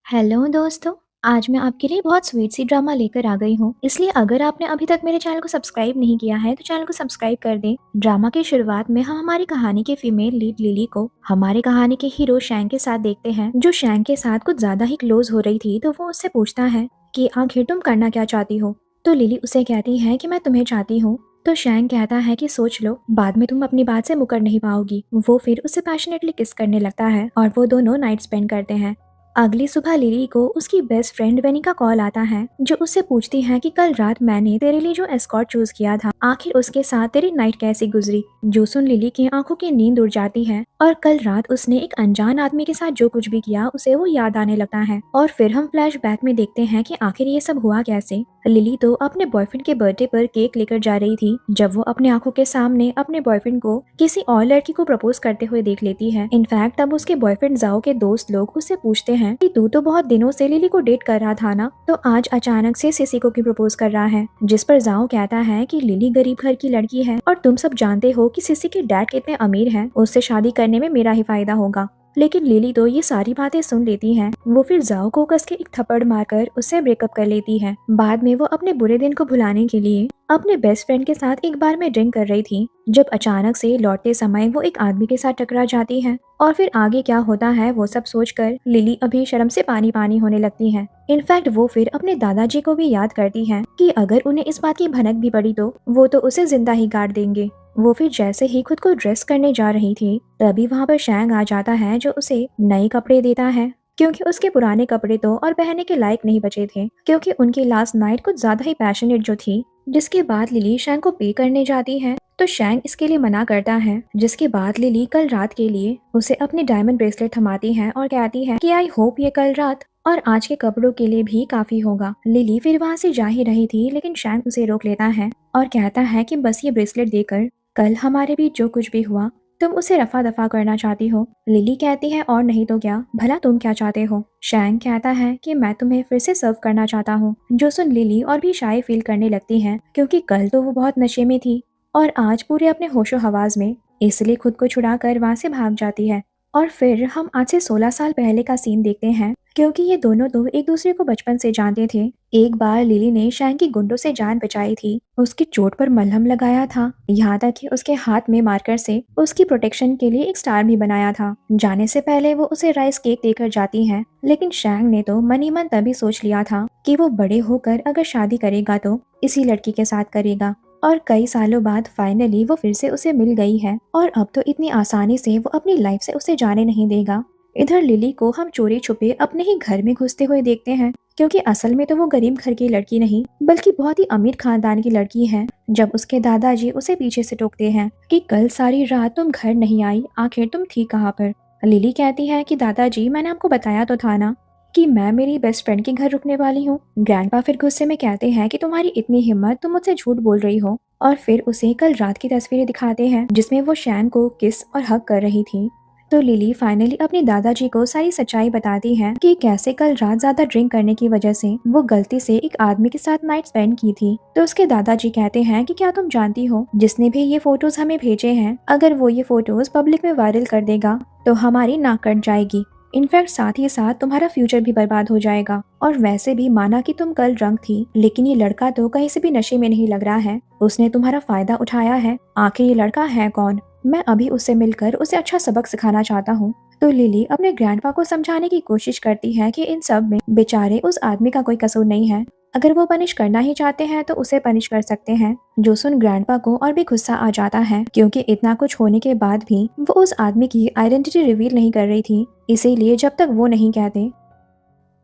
Hello दोस्तों। आज मैं आपके लिए बहुत स्वीट सी ड्रामा लेकर आ गई हूँ, इसलिए अगर आपने अभी तक मेरे चैनल को सब्सक्राइब नहीं किया है तो चैनल को सब्सक्राइब कर दें। ड्रामा की शुरुआत में हम हमारी कहानी के फीमेल लीड लिली को हमारी कहानी के हीरो शैंग के साथ देखते हैं, जो शैंग के साथ कुछ ज्यादा ही क्लोज हो रही थी। तो वो उससे पूछता है कि आखिर तुम करना क्या चाहती हो। तो लिली उसे कहती है कि मैं तुम्हें चाहती हूँ। तो शैंग कहता है कि सोच लो, बाद में तुम अपनी बात से मुकर नहीं पाओगी। वो फिर उसे पैशनेटली किस करने लगता है और वो दोनों नाइट स्पेंड करते हैं। अगली सुबह लिली को उसकी बेस्ट फ्रेंड वेनी का कॉल आता है, जो उससे पूछती है कि कल रात मैंने तेरे लिए जो एस्कॉर्ट चूज किया था, आखिर उसके साथ तेरी नाइट कैसी गुजरी। जो सुन लिली की आंखों की नींद उड़ जाती है और कल रात उसने एक अनजान आदमी के साथ जो कुछ भी किया उसे वो याद आने लगता है। और फिर हम फ्लैशबैक में देखते हैं कि आखिर ये सब हुआ कैसे। लिली तो अपने बॉयफ्रेंड के बर्थडे पर केक लेकर जा रही थी, जब वो अपने आंखों के सामने अपने बॉयफ्रेंड को किसी और लड़की को प्रपोज करते हुए देख लेती है। इनफैक्ट तब उसके बॉयफ्रेंड जाओ के दोस्त लोग उससे पूछते हैं कि तू तो बहुत दिनों से लिली को डेट कर रहा था ना, तो आज अचानक से सिसी को क्यों प्रपोज कर रहा है। जिस पर जाओ कहता है कि लिली गरीब घर की लड़की है और तुम सब जानते हो कि सिसी के डैड कितने अमीर हैं, उससे शादी करने में मेरा ही फायदा होगा। लेकिन लिली तो ये सारी बातें सुन लेती है। वो फिर जाओ को कस के एक थप्पड़ मारकर उससे ब्रेकअप कर लेती है। बाद में वो अपने बुरे दिन को भुलाने के लिए अपने बेस्ट फ्रेंड के साथ एक बार में ड्रिंक कर रही थी, जब अचानक से लौटते समय वो एक आदमी के साथ टकरा जाती है। और फिर आगे क्या होता है वो सब सोचकर लिली अभी शर्म से पानी पानी होने लगती है। इनफैक्ट वो फिर अपने दादाजी को भी याद करती है कि अगर उन्हें इस बात की भनक भी पड़ी तो वो तो उसे जिंदा ही गाड़ देंगे। वो फिर जैसे ही खुद को ड्रेस करने जा रही थी, तभी वहाँ पर शैंग आ जाता है, जो उसे नए कपड़े देता है, क्योंकि उसके पुराने कपड़े तो और पहनने के लायक नहीं बचे थे, क्योंकि उनकी लास्ट नाइट कुछ ज्यादा ही पैशनेट जो थी। जिसके बाद लिली शैंग को पे करने जाती है, तो शैंग इसके लिए मना करता है। जिसके बाद लिली कल रात के लिए उसे अपनी डायमंड ब्रेसलेट थमाती है और कहती है कि आई होप ये कल रात और आज के कपड़ों के लिए भी काफी होगा। लिली फिर वहाँ से जा ही रही थी, लेकिन शैंग उसे रोक लेता है और कहता है कि बस ये ब्रेसलेट देकर कल हमारे बीच जो कुछ भी हुआ तुम उसे रफा दफा करना चाहती हो। लिली कहती है और नहीं तो क्या, भला तुम क्या चाहते हो। शैंग कहता है कि मैं तुम्हें फिर से सर्व करना चाहता हूँ। जो सुन लिली और भी शाय फील करने लगती है, क्योंकि कल तो वो बहुत नशे में थी और आज पूरे अपने होशो हवास में, इसलिए खुद को छुड़ा कर वहाँ से भाग जाती है। और फिर हम आज से 16 साल पहले का सीन देखते हैं, क्योंकि ये दोनों तो एक दूसरे को बचपन से जानते थे। एक बार लिली ने शैंग की गुंडों से जान बचाई थी, उसकी चोट पर मलहम लगाया था, यहाँ तक कि उसके हाथ में मार्कर से उसकी प्रोटेक्शन के लिए एक स्टार भी बनाया था। जाने से पहले वो उसे राइस केक देकर जाती है, लेकिन शैंग ने तो मन ही मन तभी सोच लिया था कि वो बड़े होकर अगर शादी करेगा तो इसी लड़की के साथ करेगा। और कई सालों बाद फाइनली वो फिर से उसे मिल गई है और अब तो इतनी आसानी से वो अपनी लाइफ से उसे जाने नहीं देगा। इधर लिली को हम चोरी छुपे अपने ही घर में घुसते हुए देखते हैं, क्योंकि असल में तो वो गरीब घर की लड़की नहीं बल्कि बहुत ही अमीर खानदान की लड़की है। जब उसके दादाजी उसे पीछे से टोकते हैं कि कल सारी रात तुम घर नहीं आई, आखिर तुम थी कहाँ पर। लिली कहती है कि दादाजी मैंने आपको बताया तो था ना कि मैं मेरी बेस्ट फ्रेंड के घर रुकने वाली हूँ। ग्रैंडपा फिर गुस्से में कहते हैं कि तुम्हारी इतनी हिम्मत, तुम मुझसे झूठ बोल रही हो। और फिर उसे कल रात की तस्वीरें दिखाते हैं, जिसमें वो शैंग को किस और हग कर रही थी। तो लिली फाइनली अपने दादाजी को सारी सच्चाई बताती है कि कैसे कल रात ज्यादा ड्रिंक करने की वजह से वो गलती से एक आदमी के साथ नाइट स्पेंड की थी। तो उसके दादाजी कहते हैं कि क्या तुम जानती हो, जिसने भी ये फोटोज हमें भेजे हैं, अगर वो ये फोटोज पब्लिक में वायरल कर देगा तो हमारी नाक कट जाएगी। इनफैक्ट साथ ही साथ तुम्हारा फ्यूचर भी बर्बाद हो जाएगा। और वैसे भी माना कि तुम कल ड्रंक थी, लेकिन ये लड़का तो कहीं से भी नशे में नहीं लग रहा है, उसने तुम्हारा फायदा उठाया है। आखिर ये लड़का है कौन, मैं अभी उससे मिलकर उसे अच्छा सबक सिखाना चाहता हूँ। तो लिली अपने ग्रैंडपा को समझाने की कोशिश करती है कि इन सब में बेचारे उस आदमी का कोई कसूर नहीं है, अगर वो पनिश करना ही चाहते हैं तो उसे पनिश कर सकते हैं। जो सुन ग्रैंडपा को और भी गुस्सा आ जाता है, क्योंकि इतना कुछ होने के बाद भी वो उस आदमी की आइडेंटिटी रिवील नहीं कर रही थी, इसीलिए जब तक वो नहीं कहते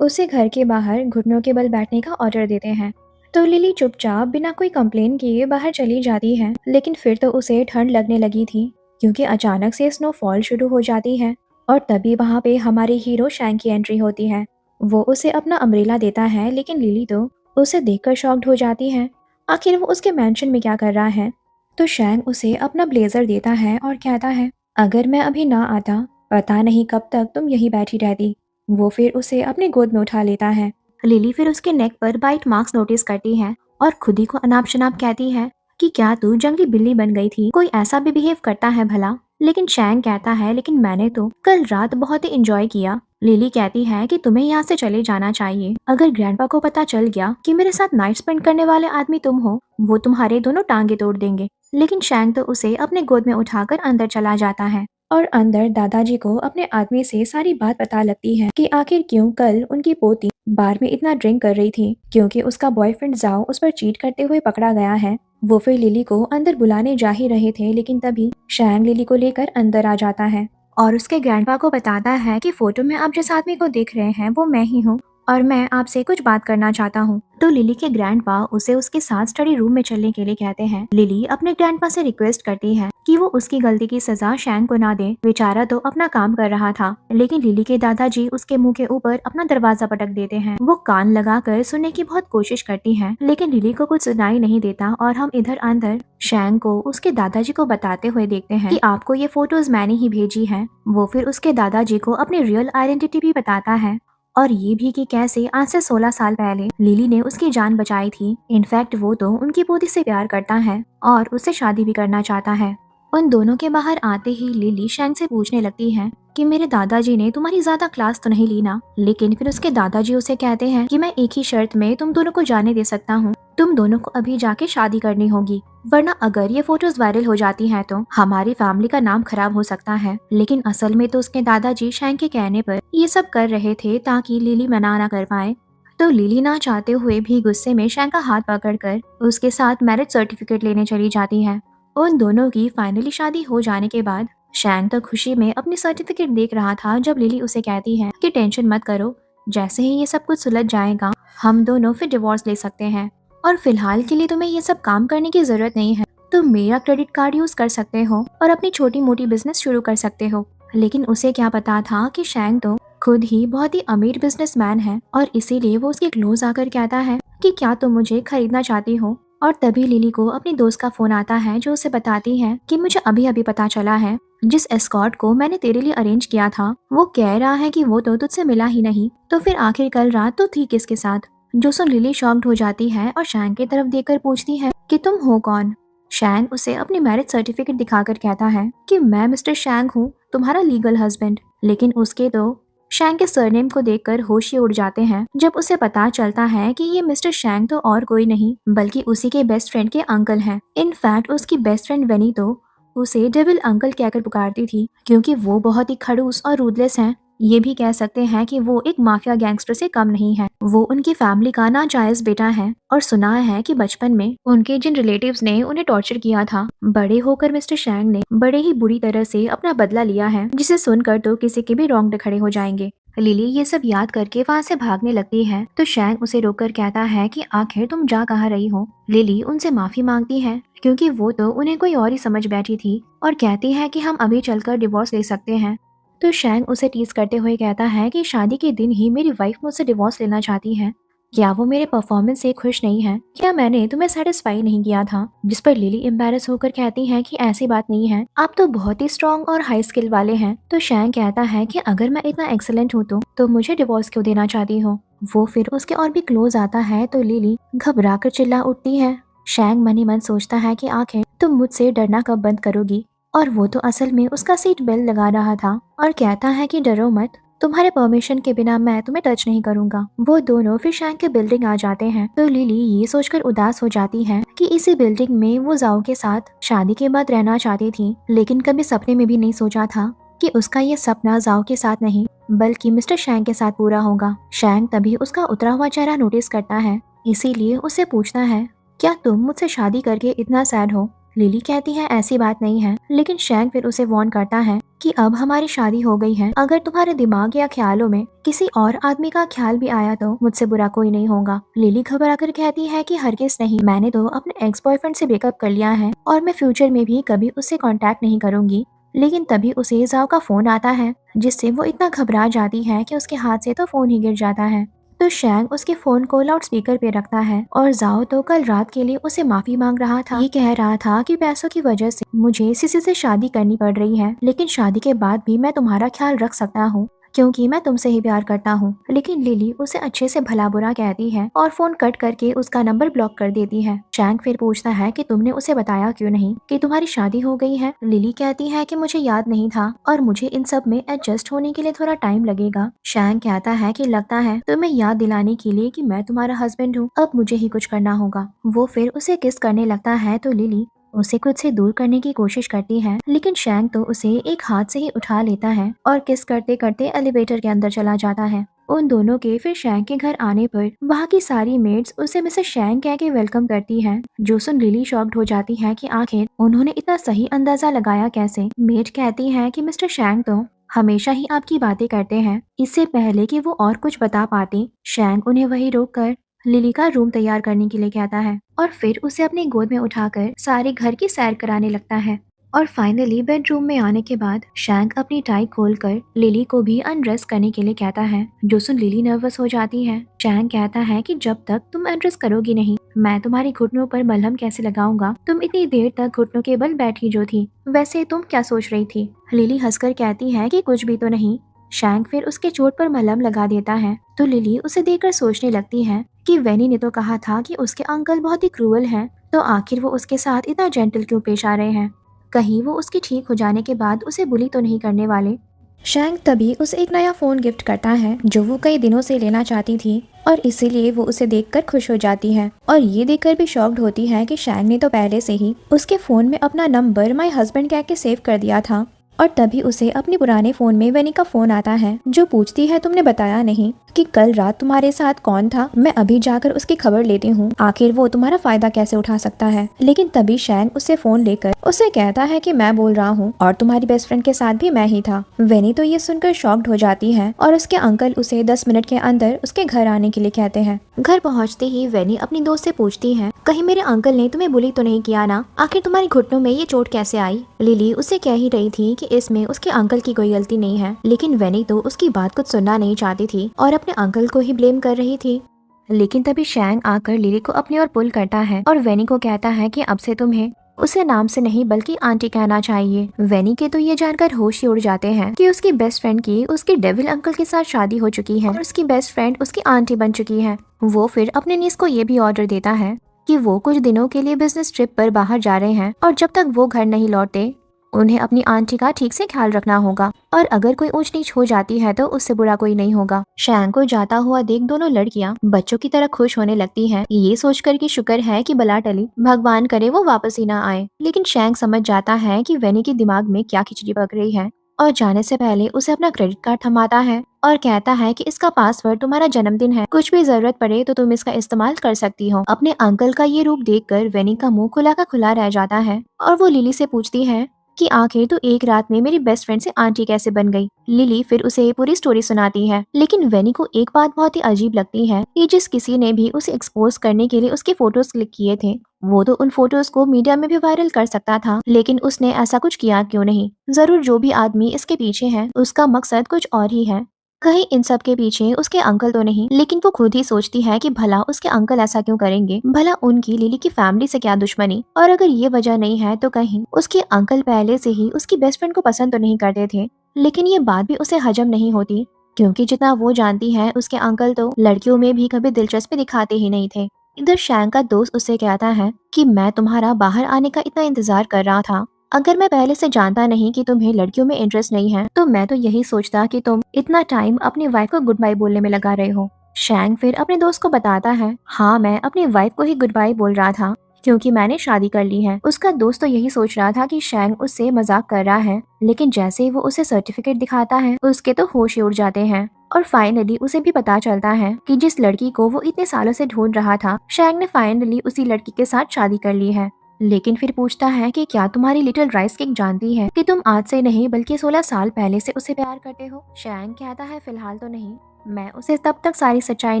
उसे घर के बाहर घुटनों के बल बैठने का ऑर्डर देते हैं। तो लिली चुपचाप बिना कोई कंप्लेन किए बाहर चली जाती है, लेकिन फिर तो उसे ठंड लगने लगी थी, क्योंकि अचानक से स्नोफॉल शुरू हो जाती है। और तभी वहाँ पे हमारे हीरो शैंग की एंट्री होती है। वो उसे अपना अम्ब्रेला देता है, लेकिन लिली तो उसे देखकर शॉक्ड हो जाती है, आखिर वो उसके मैंशन में क्या कर रहा है। तो शैंग उसे अपना ब्लेजर देता है और कहता है अगर मैं अभी ना आता, पता नहीं कब तक तुम यहीं बैठी रहती। वो फिर उसे अपने गोद में उठा लेता है। लिली फिर उसके नेक पर बाइट मार्क्स नोटिस करती है और खुद ही को अनाप शनाप कहती है कि क्या तू जंगली बिल्ली बन गई थी, कोई ऐसा भी बिहेव करता है भला। लेकिन शैंग कहता है लेकिन मैंने तो कल रात बहुत ही इंजॉय किया, लिली कहती है कि तुम्हें यहाँ से चले जाना चाहिए। अगर ग्रैंडपा को पता चल गया कि मेरे साथ नाइट स्पेंड करने वाले आदमी तुम हो, वो तुम्हारे दोनों टांगे तोड़ देंगे। लेकिन शैंग तो उसे अपने गोद में उठाकर अंदर चला जाता है और अंदर दादाजी को अपने आदमी से सारी बात पता लगती है कि आखिर क्यों कल उनकी पोती बार में इतना ड्रिंक कर रही थी, क्योंकि उसका बॉयफ्रेंड जाओ उस पर चीट करते हुए पकड़ा गया है। वो फिर लिली को अंदर बुलाने जा ही रहे थे, लेकिन तभी शैंग लिली को लेकर अंदर आ जाता है और उसके ग्रैंडपा को बताता है कि फोटो में आप जिस आदमी को देख रहे हैं वो मैं ही हूँ और मैं आपसे कुछ बात करना चाहता हूँ। तो लिली के ग्रैंडपा उसे उसके साथ स्टडी रूम में चलने के लिए कहते हैं। लिली अपने ग्रैंडपा से रिक्वेस्ट करती है कि वो उसकी गलती की सजा शैंग को ना दे, बेचारा तो अपना काम कर रहा था। लेकिन लिली के दादाजी उसके मुंह के ऊपर अपना दरवाजा पटक देते हैं। वो कान लगाकर सुनने की बहुत कोशिश करती है, लेकिन लिली को कुछ सुनाई नहीं देता और हम इधर अंदर शैंग को उसके दादाजी को बताते हुए देखते हैं कि आपको ये फोटोज मैंने ही भेजी है। वो फिर उसके दादाजी को अपनी रियल आइडेंटिटी भी बताता है और ये भी कि कैसे आज से 16 साल पहले लिली ने उसकी जान बचाई थी। इनफैक्ट वो तो उनकी पोती से प्यार करता है और उससे शादी भी करना चाहता है। उन दोनों के बाहर आते ही लिली शैंग से पूछने लगती है कि मेरे दादाजी ने तुम्हारी ज्यादा क्लास तो नहीं ली ना। लेकिन फिर उसके दादाजी उसे कहते हैं कि मैं एक ही शर्त में तुम दोनों को जाने दे सकता हूँ, तुम दोनों को अभी जाके शादी करनी होगी, वरना अगर ये फोटोज वायरल हो जाती हैं तो हमारी फैमिली का नाम खराब हो सकता है। लेकिन असल में तो उसके दादाजी शैंग के कहने पर ये सब कर रहे थे ताकि लिली मना ना कर पाए। तो लिली ना चाहते हुए भी गुस्से में शैंग का हाथ पकड़कर उसके साथ मैरिज सर्टिफिकेट लेने चली जाती है। उन दोनों की फाइनली शादी हो जाने के बाद शैंग तो खुशी में अपनी सर्टिफिकेट देख रहा था जब लिली उसे कहती है कि टेंशन मत करो, जैसे ही ये सब कुछ सुलझ जाएगा हम दोनों फिर डिवोर्स ले सकते हैं और फिलहाल के लिए तुम्हें ये सब काम करने की जरूरत नहीं है। तुम मेरा क्रेडिट कार्ड यूज कर सकते हो और अपनी छोटी मोटी बिजनेस शुरू कर सकते हो। लेकिन उसे क्या पता था कि शैंग तो खुद ही बहुत ही अमीर बिजनेसमैन है और इसीलिए वो उसके क्लोज आकर कहता है कि क्या तुम मुझे खरीदना चाहती हो। और तभी लिली को अपनी दोस्त का फोन आता है जो उसे बताती है कि मुझे अभी अभी पता चला है जिस एस्कॉर्ट को मैंने तेरे लिए अरेंज किया था वो कह रहा है कि वो तो तुझसे मिला ही नहीं, तो फिर आखिर कल रात तो थी किसके साथ। जो सुन लिली शॉक्ड हो जाती है और शैंग की तरफ देखकर पूछती है कि तुम हो कौन। शैंग उसे अपनी मैरिज सर्टिफिकेट दिखाकर कहता है कि मैं मिस्टर शैंग हूँ, तुम्हारा लीगल हस्बैंड। लेकिन उसके तो शैंग के सरनेम को देखकर होश ही उड़ जाते हैं जब उसे पता चलता है कि ये मिस्टर शैंग तो और कोई नहीं बल्कि उसी के बेस्ट फ्रेंड के अंकल हैं। इनफैक्ट उसकी बेस्ट फ्रेंड वेनी तो उसे डेविल अंकल कहकर पुकारती थी क्योंकि वो बहुत ही खड़ूस और रूदलेस हैं। ये भी कह सकते हैं कि वो एक माफिया गैंगस्टर से कम नहीं है। वो उनकी फैमिली का नाजायज बेटा है और सुना है कि बचपन में उनके जिन रिलेटिव्स ने उन्हें टॉर्चर किया था, बड़े होकर मिस्टर शैंग ने बड़े ही बुरी तरह से अपना बदला लिया है, जिसे सुनकर तो किसी के भी रोंगटे खड़े हो जाएंगे। लिली ये सब याद करके वहाँ से भागने लगती है तो शैंग उसे रोककर कहता है कि आखिर तुम जा कहाँ रही हो। लिली उनसे माफी मांगती है क्योंकि वो तो उन्हें कोई और ही समझ बैठी थी और कहती है कि हम अभी चलकर डिवोर्स ले सकते हैं। तो शैंग उसे टीज करते हुए कहता है कि शादी के दिन ही मेरी वाइफ मुझसे डिवोर्स लेना चाहती है। क्या वो मेरे परफॉर्मेंस से खुश नहीं है? क्या मैंने तुम्हें सेटिस्फाई नहीं किया था? जिस पर लिली एम्बैरस होकर कहती है कि ऐसी बात नहीं है, आप तो बहुत ही स्ट्रॉन्ग और हाई स्किल वाले हैं। तो शैंग कहता है कि अगर मैं इतना एक्सेलेंट हूँ तो मुझे डिवोर्स क्यों देना चाहती हो। वो फिर उसके और भी क्लोज आता है तो लिली घबरा कर चिल्ला उठती है। शैंग मन ही मन सोचता है कि आखिर तुम मुझसे डरना कब बंद करोगी। और वो तो असल में उसका सीट बेल्ट लगा रहा था और कहता है कि डरो मत, तुम्हारे परमिशन के बिना मैं तुम्हें टच नहीं करूंगा। वो दोनों फिर शैंग के बिल्डिंग आ जाते हैं तो लिली ये सोचकर उदास हो जाती है कि इसी बिल्डिंग में वो जाओ के साथ शादी के बाद रहना चाहती थी, लेकिन कभी सपने में भी नहीं सोचा था कि उसका ये सपना जाओ के साथ नहीं बल्कि मिस्टर शैंग के साथ पूरा होगा। शैंग तभी उसका उतरा हुआ चेहरा नोटिस करता है, इसीलिए उसे पूछता है क्या तुम मुझसे शादी करके इतना सैड हो। लिली कहती है ऐसी बात नहीं है, लेकिन शैंग फिर उसे वार्न करता है कि अब हमारी शादी हो गई है, अगर तुम्हारे दिमाग या ख्यालों में किसी और आदमी का ख्याल भी आया तो मुझसे बुरा कोई नहीं होगा। लिली घबरा कर कहती है कि हरगिज नहीं, मैंने तो अपने एक्स बॉयफ्रेंड से ब्रेकअप कर लिया है और मैं फ्यूचर में भी कभी उससे कांटेक्ट नहीं करूंगी। लेकिन तभी उसे जाओ का फोन आता है जिससे वो इतना घबरा जाती है कि उसके हाथ से तो फोन ही गिर जाता है। तो शैंग उसके फोन को लाउड स्पीकर पे रखता है और जाओ तो कल रात के लिए उसे माफी मांग रहा था। ये कह रहा था कि पैसों की वजह से मुझे किसी से शादी करनी पड़ रही है, लेकिन शादी के बाद भी मैं तुम्हारा ख्याल रख सकता हूँ क्योंकि मैं तुमसे ही प्यार करता हूँ। लेकिन लिली उसे अच्छे से भला बुरा कहती है और फोन कट करके उसका नंबर ब्लॉक कर देती है। शैंक फिर पूछता है कि तुमने उसे बताया क्यों नहीं कि तुम्हारी शादी हो गई है। लिली कहती है कि मुझे याद नहीं था और मुझे इन सब में एडजस्ट होने के लिए थोड़ा टाइम लगेगा। शैंक कहता है कि लगता है तुम्हें याद दिलाने के लिए कि मैं तुम्हारा हस्बैंड हूँ, अब मुझे ही कुछ करना होगा। वो फिर उसे किस करने लगता है तो लिली उसे खुद से दूर करने की कोशिश करती है, लेकिन शैंक तो उसे एक हाथ से ही उठा लेता है और किस करते करते एलिवेटर के अंदर चला जाता है। उन दोनों के फिर शैंक के घर आने पर वहाँ की सारी मेड्स उसे मिस्टर शैंक कह के वेलकम करती है, जो सुन लिली शॉक्ड हो जाती है कि आखिर उन्होंने इतना सही अंदाजा लगाया कैसे। मेड कहती है कि मिस्टर शैंक तो हमेशा ही आपकी बातें करते हैं। इससे पहले कि वो और कुछ बता पाती, शैंक उन्हें वही रोक कर लिली का रूम तैयार करने के लिए कहता है और फिर उसे अपनी गोद में उठाकर सारे घर की सैर कराने लगता है। और फाइनली बेडरूम में आने के बाद शैंक अपनी टाई खोलकर लिली को भी अनड्रेस करने के लिए कहता है, जो सुन लिली नर्वस हो जाती है। शैंक कहता है कि जब तक तुम अनड्रेस करोगी नहीं, मैं तुम्हारी घुटनों पर मलहम कैसे लगाऊंगा। तुम इतनी देर तक घुटनों के बल बैठी जो थी, वैसे तुम क्या सोच रही थी। लिली हंसकर कहती है कि कुछ भी तो नहीं। शैंक फिर उसके चोट पर मलहम लगा देता है तो लिली उसे देखकर सोचने लगती है कि वेनी ने तो कहा था कि उसके अंकल बहुत ही क्रूअल हैं, तो आखिर वो उसके साथ इतना जेंटल क्यों पेश आ रहे हैं। कहीं वो उसके ठीक हो जाने के बाद उसे बुली तो नहीं करने वाले। शैंक तभी उसे एक नया फोन गिफ्ट करता है जो वो कई दिनों से लेना चाहती थी और इसीलिए वो उसे देखकर खुश हो जाती है और ये देखकर भी शॉक्ड होती है कि शैंक ने तो पहले से ही उसके फोन में अपना नंबर माय हस्बैंड कह के सेव कर दिया था। और तभी उसे अपने पुराने फोन में वेनी का फोन आता है, जो पूछती है तुमने बताया नहीं कि कल रात तुम्हारे साथ कौन था। मैं अभी जाकर उसकी खबर लेती हूँ, आखिर वो तुम्हारा फायदा कैसे उठा सकता है। लेकिन तभी शैंक उससे फोन लेकर उसे कहता है कि मैं बोल रहा हूँ और तुम्हारी बेस्ट फ्रेंड के साथ भी मैं ही था। वेनी तो ये सुनकर शॉक्ड हो जाती है और उसके अंकल उसे 10 मिनट के अंदर उसके घर आने के लिए कहते हैं। घर पहुँचते ही वेनी अपनी दोस्त से पूछती है, कहीं मेरे अंकल ने तुम्हें बुली तो नहीं किया ना, आखिर तुम्हारी घुटनों में ये चोट कैसे आई। लिली उसे कह ही रही थी कि इसमें उसके अंकल की कोई गलती नहीं है, लेकिन वेनी तो उसकी बात कुछ सुनना नहीं चाहती थी और अपने अंकल को ही ब्लेम कर रही थी। लेकिन तभी शैंक आकर लिली को अपनी ओर पुल करता है और वेनी को कहता है कि अब से तुम्हें उसे नाम से नहीं बल्कि आंटी कहना चाहिए। वेनी के तो ये जानकर होश ही उड़ जाते हैं कि उसकी बेस्ट फ्रेंड की उसके डेविल अंकल के साथ शादी हो चुकी है और उसकी बेस्ट फ्रेंड उसकी आंटी बन चुकी है। वो फिर अपने नीस को ये भी ऑर्डर देता है कि वो कुछ दिनों के लिए बिजनेस ट्रिप पर बाहर जा रहे हैं और जब तक वो घर नहीं लौटे उन्हें अपनी आंटी का ठीक से ख्याल रखना होगा और अगर कोई ऊंच नीच हो जाती है तो उससे बुरा कोई नहीं होगा। शैंक को जाता हुआ देख दोनों लड़कियां बच्चों की तरह खुश होने लगती हैं, ये सोचकर कि शुक्र है कि बला टली, भगवान करे वो वापस ही ना आए। लेकिन शैंक समझ जाता है कि वेनी के दिमाग में क्या खिचड़ी पक रही है और जाने से पहले उसे अपना क्रेडिट कार्ड थमाता है और कहता है कि इसका पासवर्ड तुम्हारा जन्मदिन है, कुछ भी जरूरत पड़े तो तुम इसका इस्तेमाल कर सकती हो। अपने अंकल का ये रूप देखकर वेनी का मुंह खुला का खुला रह जाता है और वो लिली से पूछती है कि आखिर तो एक रात में मेरी बेस्ट फ्रेंड से आंटी कैसे बन गई। लिली फिर उसे पूरी स्टोरी सुनाती है, लेकिन वेनी को एक बात बहुत ही अजीब लगती है कि जिस किसी ने भी उसे एक्सपोज करने के लिए उसके फोटोज क्लिक किए थे, वो तो उन फोटोज को मीडिया में भी वायरल कर सकता था, लेकिन उसने ऐसा कुछ किया क्यों नहीं। जरूर जो भी आदमी इसके पीछे है उसका मकसद कुछ और ही है। कहीं इन सब के पीछे उसके अंकल तो नहीं, लेकिन वो खुद ही सोचती है कि भला उसके अंकल ऐसा क्यों करेंगे, भला उनकी लिली की फैमिली से क्या दुश्मनी। और अगर ये वजह नहीं है तो कहीं उसके अंकल पहले से ही उसकी बेस्ट फ्रेंड को पसंद तो नहीं करते थे। लेकिन ये बात भी उसे हजम नहीं होती, क्योंकि जितना वो जानती है उसके अंकल तो लड़कियों में भी कभी दिलचस्पी दिखाते ही नहीं थे। इधर शैंक का दोस्त उससे कहता है कि मैं तुम्हारा बाहर आने का इतना इंतजार कर रहा था, अगर मैं पहले से जानता नहीं कि तुम्हें लड़कियों में इंटरेस्ट नहीं है तो मैं तो यही सोचता कि तुम इतना टाइम अपनी वाइफ को गुड बाय बोलने में लगा रहे हो। शैंक फिर अपने दोस्त को बताता है, हाँ मैं अपनी वाइफ को ही गुड बाय बोल रहा था क्योंकि मैंने शादी कर ली है। उसका दोस्त तो यही सोच रहा था कि शैंक उससे मजाक कर रहा है, लेकिन जैसे ही वो उसे सर्टिफिकेट दिखाता है उसके तो होश ही उड़ जाते हैं। और फाइनली उसे भी पता चलता है कि जिस लड़की को वो इतने सालों से ढूंढ रहा था, शैंक ने फाइनली उसी लड़की के साथ शादी कर ली है। लेकिन फिर पूछता है कि क्या तुम्हारी लिटिल राइस केक जानती है कि तुम आज से नहीं बल्कि 16 साल पहले से उसे प्यार करते हो। शैंक कहता है फिलहाल तो नहीं, मैं उसे तब तक सारी सच्चाई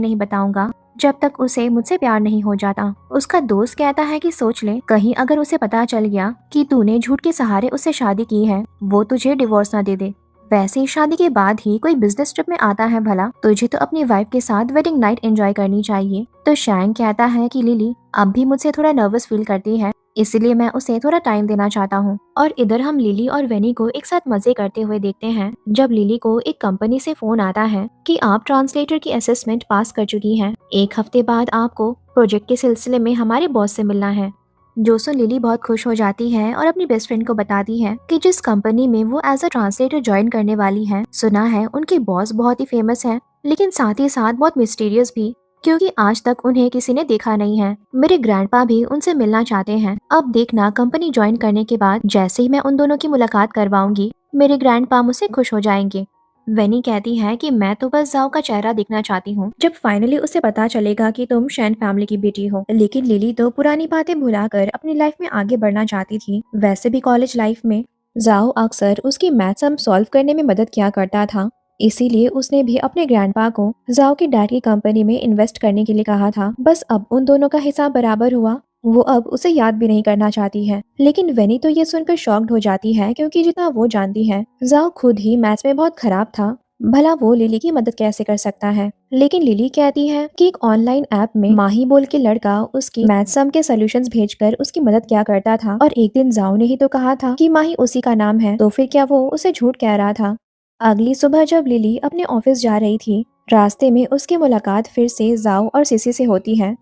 नहीं बताऊंगा जब तक उसे मुझसे प्यार नहीं हो जाता। उसका दोस्त कहता है कि सोच ले, कहीं अगर उसे पता चल गया कि तूने झूठ के सहारे उससे शादी की है, वो तुझे डिवोर्स ना दे दे। वैसे ही शादी के बाद ही कोई बिजनेस ट्रिप में आता है, भला तुझे तो अपनी वाइफ के साथ वेडिंग नाइट एंजॉय करनी चाहिए। तो शैंक कहता है कि लिली अब भी मुझसे थोड़ा नर्वस फील करती है, इसीलिए मैं उसे थोड़ा टाइम देना चाहता हूँ। और इधर हम लिली और वेनी को एक साथ मजे करते हुए देखते हैं जब लिली को एक कंपनी से फोन आता है कि आप ट्रांसलेटर की असेसमेंट पास कर चुकी हैं। एक हफ्ते बाद आपको प्रोजेक्ट के सिलसिले में हमारे बॉस से मिलना है। जो सुन लिली बहुत खुश हो जाती है और अपनी बेस्ट फ्रेंड को बताती है कि जिस कंपनी में वो एज अ ट्रांसलेटर ज्वाइन करने वाली है, सुना है उनके बॉस बहुत ही फेमस है, लेकिन साथ ही साथ बहुत मिस्टीरियस भी, क्योंकि आज तक उन्हें किसी ने देखा नहीं है। मेरे ग्रैंडपा भी उनसे मिलना चाहते हैं। अब देखना, कंपनी ज्वाइन करने के बाद जैसे ही मैं उन दोनों की मुलाकात करवाऊंगी, मेरे ग्रैंडपा मुझसे खुश हो जाएंगे। वेनी कहती है कि मैं तो बस जाओ का चेहरा देखना चाहती हूँ जब फाइनली उसे पता चलेगा कि तुम शैन फैमिली की बेटी हो। लेकिन लिली तो पुरानी बातें भुलाकर अपनी लाइफ में आगे बढ़ना चाहती थी। वैसे भी कॉलेज लाइफ में जाओ अक्सर उसकी मैथ्स सम सॉल्व करने में मदद किया करता था, इसीलिए उसने भी अपने ग्रैंडपा को जाओ की डैड की कंपनी में इन्वेस्ट करने के लिए कहा था। बस अब उन दोनों का हिसाब बराबर हुआ। वो अब उसे याद भी नहीं करना चाहती है। लेकिन वेनी तो ये सुनकर शॉक्ड हो जाती है, क्योंकि जितना वो जानती है जाओ खुद ही मैथ्स में बहुत खराब था। भला वो लिली की मदद कैसे कर सकता है। लेकिन लिली कहती है कि एक ऑनलाइन ऐप में माही बोल के लड़का उसकी मैथ्स सम के सॉल्यूशंस भेजकर उसकी मदद किया करता था, और एक दिन जाओ ने ही तो कहा था कि माही उसी का नाम है, तो फिर क्या वो उसे झूठ कह रहा था। अगली सुबह जब लिली अपने ऑफिस जा रही थी, रास्ते में उसकी मुलाकात फिर से जाओ और सिसी से होती है।